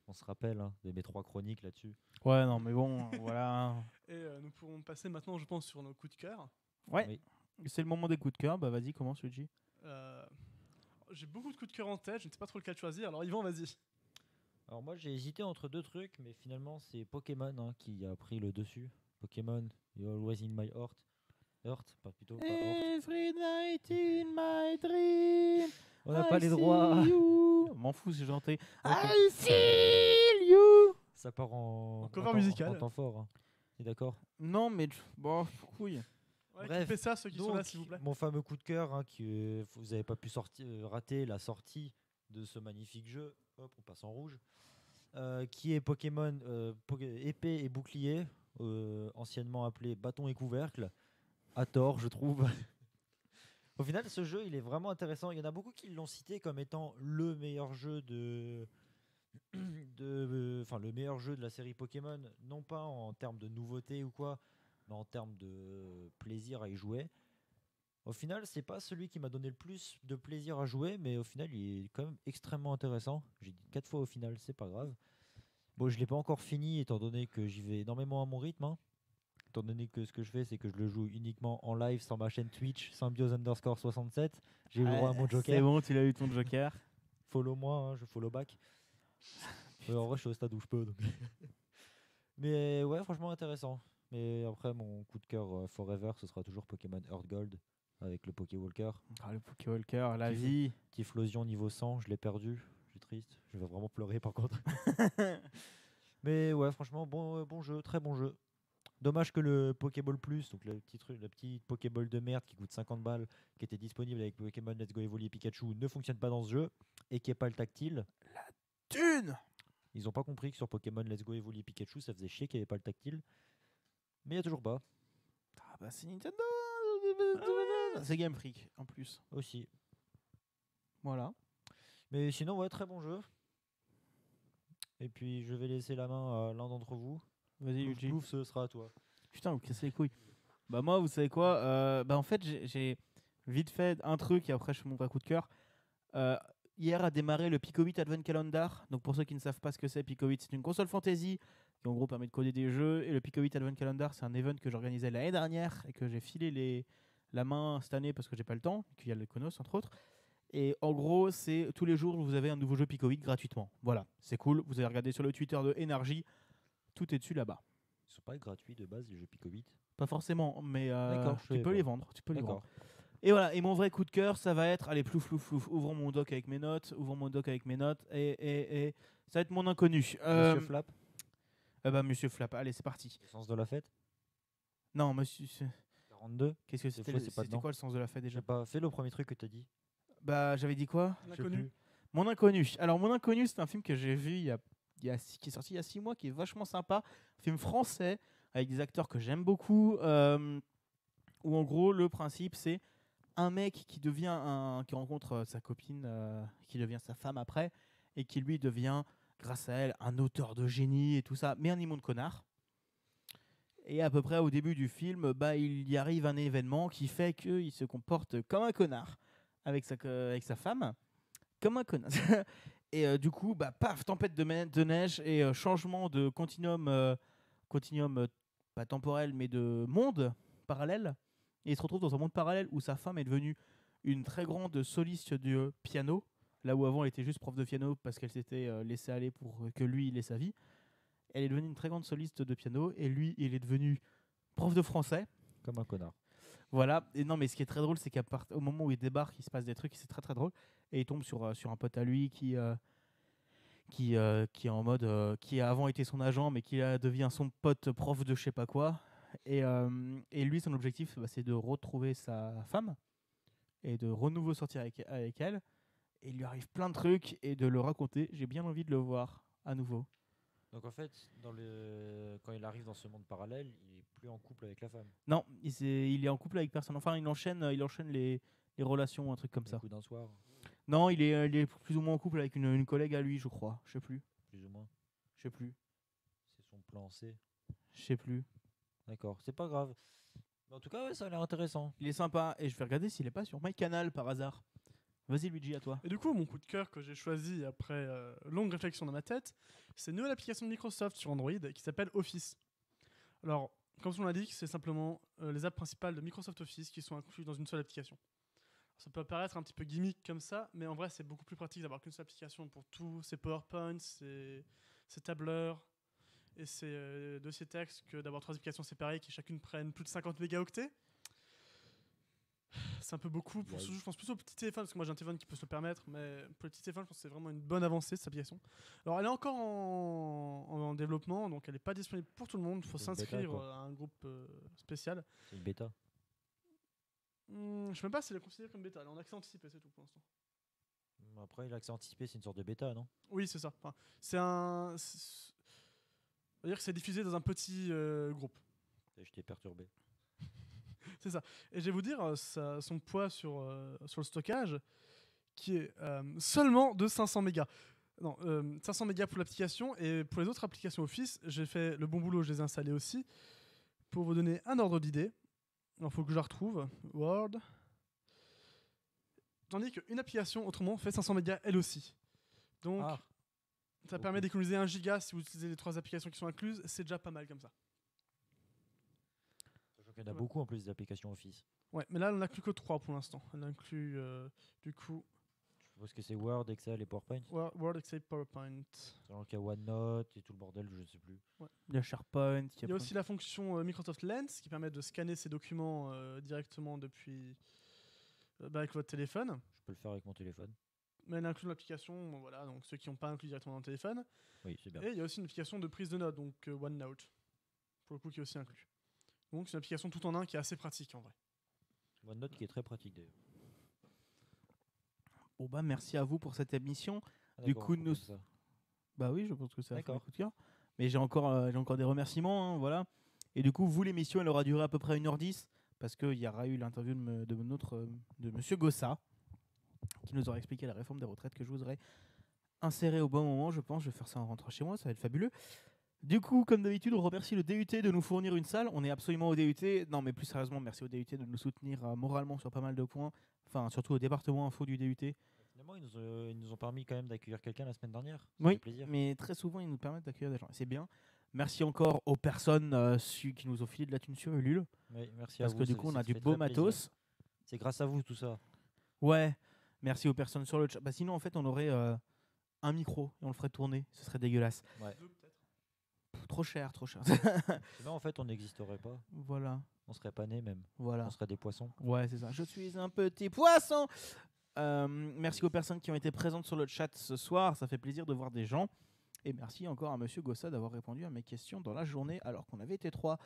On se rappelle de mes 3 chroniques là-dessus. Ouais, non, mais bon, voilà. Et nous pourrons passer maintenant, je pense, sur nos coups de cœur. Ouais. Oui. C'est le moment des coups de cœur. Bah vas-y, commence, Luigi. J'ai beaucoup de coups de cœur en tête, je ne sais pas trop lequel choisir, alors Yvan, vas-y. Alors moi j'ai hésité entre 2 trucs, mais finalement c'est Pokémon qui a pris le dessus. Pokémon, You're Always in My Heart. Heart, pas plutôt. Pas Heart. Every night in my dream. On n'a pas les droits. M'en fous, c'est chanté. Ok. I feel you. Ça part en cover musical. En temps fort. T'es d'accord? Non, mais bon, couille. Ouais, Bref, qui fait ça, ceux qui sont donc, là, s'il vous plaît. mon fameux coup de cœur, que vous n'avez pas pu rater la sortie de ce magnifique jeu. Hop, on passe en rouge. Qui est Pokémon épée et bouclier, anciennement appelé bâton et couvercle. À tort, je trouve. Au final, ce jeu, il est vraiment intéressant. Il y en a beaucoup qui l'ont cité comme étant le meilleur jeu le meilleur jeu de la série Pokémon, non pas en termes de nouveauté ou quoi, mais en termes de plaisir à y jouer. Au final, c'est pas celui qui m'a donné le plus de plaisir à jouer, mais au final, il est quand même extrêmement intéressant. J'ai dit 4 fois au final, c'est pas grave. Bon, je l'ai pas encore fini, étant donné que j'y vais énormément à mon rythme. Étant donné que ce que je fais, c'est que je le joue uniquement en live sur ma chaîne Twitch, Symbiose_67. J'ai eu le droit à mon joker. C'est bon, tu l'as eu ton joker. Follow moi, je follow back. En vrai, je suis au stade où je peux. Donc. Mais ouais, franchement intéressant. Mais après, mon coup de cœur forever, ce sera toujours Pokémon Earth Gold avec le Pokéwalker. Le Pokéwalker, la vie. Typhlosion niveau 100, je l'ai perdu. Je suis triste. Je vais vraiment pleurer par contre. Mais ouais, franchement, bon jeu, très bon jeu. Dommage que le Pokéball Plus, donc le petit Pokéball de merde qui coûte 50 balles, qui était disponible avec Pokémon Let's Go Eevee Pikachu, ne fonctionne pas dans ce jeu et qui n'est pas le tactile. La thune. Ils n'ont pas compris que sur Pokémon Let's Go Eevee Pikachu, ça faisait chier qu'il n'y avait pas le tactile. Mais il n'y a toujours pas. Ah bah c'est Nintendo. C'est Game Freak en plus. Aussi. Voilà. Mais sinon, ouais, très bon jeu. Et puis je vais laisser la main à l'un d'entre vous. Vas-y, Luigi. Plouf, ce sera à toi. Putain, vous cassez les couilles. Bah moi, vous savez quoi, en fait, j'ai vite fait un truc et après je fais mon vrai coup de cœur. Hier a démarré le Pico 8 Advent Calendar. Donc pour ceux qui ne savent pas ce que c'est, Pico 8, c'est une console fantasy qui en gros permet de coder des jeux. Et le Pico 8 Advent Calendar, c'est un event que j'organisais l'année dernière et que j'ai filé la main cette année parce que j'ai pas le temps, qu'il y a le Konos entre autres. Et en gros, c'est tous les jours, vous avez un nouveau jeu Pico 8 gratuitement. Voilà, c'est cool. Vous avez regardé sur le Twitter de Energy. Tout est dessus là-bas. Ils sont pas gratuits de base, les jeux Pico 8. Pas forcément, mais je tu peux sais les pas. vendre. Tu peux les D'accord. vendre. Et voilà, et mon vrai coup de cœur, ça va être, allez, plouf, ouvrons mon doc avec mes notes, et ça va être mon inconnu. Monsieur Flap, Monsieur Flap, allez, c'est parti. le sens de la fête. Non, monsieur... 42. Qu'est-ce que Des c'était fois, c'est pas C'était dedans. quoi le sens de la fête déjà? J'ai pas fait le premier truc que t'as dit. Bah, j'avais dit quoi? Je sais L'inconnu. plus. Mon Inconnu. Alors, Mon Inconnu, c'est un film que j'ai vu qui est sorti il y a 6 mois, qui est vachement sympa. Un film français avec des acteurs que j'aime beaucoup. Où en gros, le principe, c'est un mec qui rencontre sa copine, qui devient sa femme après, et qui lui devient, grâce à elle, un auteur de génie et tout ça, mais un immonde connard. Et à peu près au début du film, bah, il y arrive un événement qui fait qu'il se comporte comme un connard avec sa femme, comme un connard. Et du coup, bah, paf, tempête de neige et changement de continuum pas temporel, mais de monde parallèle. Et il se retrouve dans un monde parallèle où sa femme est devenue une très grande soliste du piano, là où avant elle était juste prof de piano parce qu'elle s'était laissée aller pour que lui il ait sa vie. Elle est devenue une très grande soliste de piano et lui il est devenu prof de français. Comme un connard. Voilà. Et non, mais ce qui est très drôle, c'est qu'au moment où il débarque, il se passe des trucs et c'est très très drôle. Et il tombe sur un pote à lui qui est en mode qui a avant été son agent mais qui devient son pote prof de je sais pas quoi. Et lui, son objectif, bah, c'est de retrouver sa femme et de renouveau sortir avec elle. Et il lui arrive plein de trucs et de le raconter. J'ai bien envie de le voir à nouveau. Donc en fait, quand il arrive dans ce monde parallèle, il est plus en couple avec la femme. Non, il est en couple avec personne. Enfin, il enchaîne les relations, un truc comme ça. Du coup, d'un soir, Non, il est plus ou moins en couple avec une collègue à lui, je crois. Je sais plus. plus ou moins. Je sais plus. C'est son plan C. Je sais plus. D'accord, c'est pas grave. Mais en tout cas, ouais, ça a l'air intéressant. Il est sympa et je vais regarder s'il est pas sur MyCanal par hasard. Vas-y Luigi, à toi. Et du coup, mon coup de cœur que j'ai choisi après longue réflexion dans ma tête, c'est une nouvelle application de Microsoft sur Android qui s'appelle Office. Alors, comme son l'indique, c'est simplement les apps principales de Microsoft Office qui sont incluses dans une seule application. Ça peut paraître un petit peu gimmick comme ça, mais en vrai, c'est beaucoup plus pratique d'avoir qu'une seule application pour tous ces PowerPoint, ces tableurs et ces dossiers texte que d'avoir 3 applications séparées qui chacune prennent plus de 50 mégaoctets. C'est un peu beaucoup, Ouais. je pense plus au petit téléphone, parce que moi j'ai un téléphone qui peut se le permettre, mais pour le petit téléphone, je pense que c'est vraiment une bonne avancée cette application. Alors elle est encore en développement, donc elle n'est pas disponible pour tout le monde, il faut C'est une bêta, s'inscrire quoi. à un groupe spécial. C'est une bêta. Je ne sais même pas si elle est considérée comme bêta, elle est en accès anticipé, c'est tout pour l'instant. Après, l'accès anticipé, c'est une sorte de bêta, non? Oui, c'est ça. Enfin, on va dire que c'est diffusé dans un petit groupe. Et je t'ai perturbé. C'est ça. Et je vais vous dire son poids sur le stockage qui est seulement de 500 mégas. Non, 500 mégas pour l'application et pour les autres applications Office, j'ai fait le bon boulot, je les ai installées aussi. Pour vous donner un ordre d'idée, il faut que je la retrouve. Word. Tandis qu'une application, autrement, fait 500 mégas elle aussi. Donc, Ah, ça beaucoup. permet d'économiser 1 giga si vous utilisez les 3 applications qui sont incluses. C'est déjà pas mal comme ça. sachant qu'il y en a beaucoup en plus des applications Office. Ouais, mais là, elle n'inclut que 3 pour l'instant. Elle inclut, du coup, Je suppose que c'est Word, Excel et PowerPoint. Word, Excel, PowerPoint. Sachant qu'il y a OneNote et tout le bordel, je ne sais plus. Il y a SharePoint. Il y a aussi la fonction Microsoft Lens qui permet de scanner ces documents directement depuis avec votre téléphone. Je peux le faire avec mon téléphone. Mais elle inclut l'application, voilà, donc ceux qui n'ont pas inclus directement dans le téléphone. Oui, c'est bien. Et il y a aussi une application de prise de notes, donc OneNote, pour le coup, qui est aussi inclus. Donc c'est une application tout en un qui est assez pratique en vrai. OneNote qui est très pratique d'ailleurs. Bon bah merci à vous pour cette émission. Ah, Du d'accord, coup, on fait nous- comme ça. Bah oui, je pense que ça a fait un D'accord. coup de cœur. Mais j'ai encore des remerciements, hein, voilà. Et du coup, vous, l'émission, elle aura duré à peu près 1h10 parce qu'il y aura eu l'interview de Monsieur Gossa qui nous aura expliqué la réforme des retraites que je vous aurai insérée au bon moment, je pense. Je vais faire ça en rentrant chez moi, ça va être fabuleux. Du coup, comme d'habitude, on remercie le DUT de nous fournir une salle. On est absolument au DUT. Non, mais plus sérieusement, merci au DUT de nous soutenir moralement sur pas mal de points. Enfin, surtout au département info du DUT. Finalement, ils nous ont permis quand même d'accueillir quelqu'un la semaine dernière. Ça Oui, fait plaisir. mais très souvent, ils nous permettent d'accueillir des gens. Et c'est bien. Merci encore aux personnes qui nous ont filé de la thune sur Ulule. Oui, merci à Parce vous. que du ça- coup, on ça a du fait beau très plaisir. matos. C'est grâce à vous tout ça. Ouais. Merci aux personnes sur le chat. Bah, sinon, en fait, on aurait un micro et on le ferait tourner. Ce serait dégueulasse. Ouais. Deux peut-être. Pff, trop cher, trop cher. Sinon, en fait, on n'existerait pas. Voilà. On serait pas nés même. Voilà. On serait des poissons. Ouais, c'est ça. Je suis un petit poisson. Merci aux personnes qui ont été présentes sur le chat ce soir. Ça fait plaisir de voir des gens. Et merci encore à Monsieur Gossa d'avoir répondu à mes questions dans la journée alors qu'on avait été 3.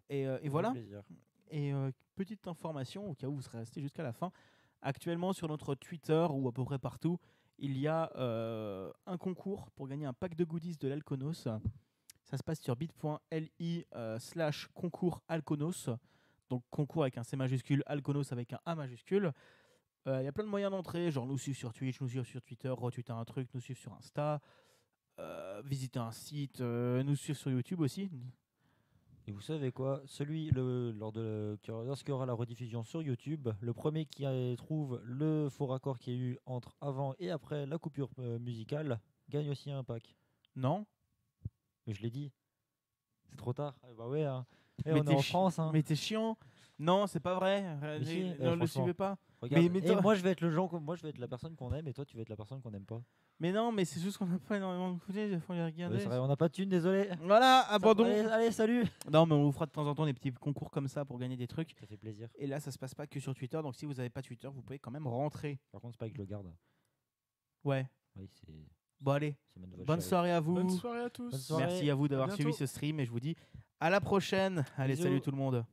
Et Ça fait voilà. plaisir. Et petite information, au cas où vous serez resté jusqu'à la fin, actuellement sur notre Twitter ou à peu près partout, il y a un concours pour gagner un pack de goodies de l'Alconos. Ça se passe sur bit.ly/concours Alconos. Donc concours avec un C majuscule, Alconos avec un A majuscule. Il y a plein de moyens d'entrer, genre nous suivre sur Twitch, nous suivre sur Twitter, retweeter un truc, nous suivre sur Insta, visiter un site, nous suivre sur YouTube aussi. Et vous savez quoi? Lorsqu'il y aura la rediffusion sur YouTube, le premier qui trouve le faux raccord qu'il y a eu entre avant et après la coupure musicale gagne aussi un pack. Non? Mais je l'ai dit. C'est trop tard. Bah ouais. Hein. Mais On est t'es en France. Hein. Mais t'es chiant. Non, c'est pas vrai. Mais si, Ne le franchement. suivez pas. Regarde, mais et toi- moi je vais être moi je vais être la personne qu'on aime et toi tu vas être la personne qu'on n'aime pas. Mais non, mais c'est juste qu'on n'a pas énormément de footage, il faut les Ouais, regarder. c'est vrai, on n'a pas de thune, désolé. Voilà, abandon. Allez, salut. Non, mais on vous fera de temps en temps des petits concours comme ça pour gagner des trucs. Ça fait plaisir. Et là, ça se passe pas que sur Twitter, donc si vous n'avez pas Twitter, vous pouvez quand même rentrer. Par contre, c'est pas que je le garde. Ouais. Oui, Bon, allez. c'est ma nouvelle Bonne chérie. soirée à vous. Bonne soirée à tous. Bonne soirée. Merci à vous d'avoir À suivi bientôt. ce stream et je vous dis à la prochaine. Allez, Bisous. salut tout le monde.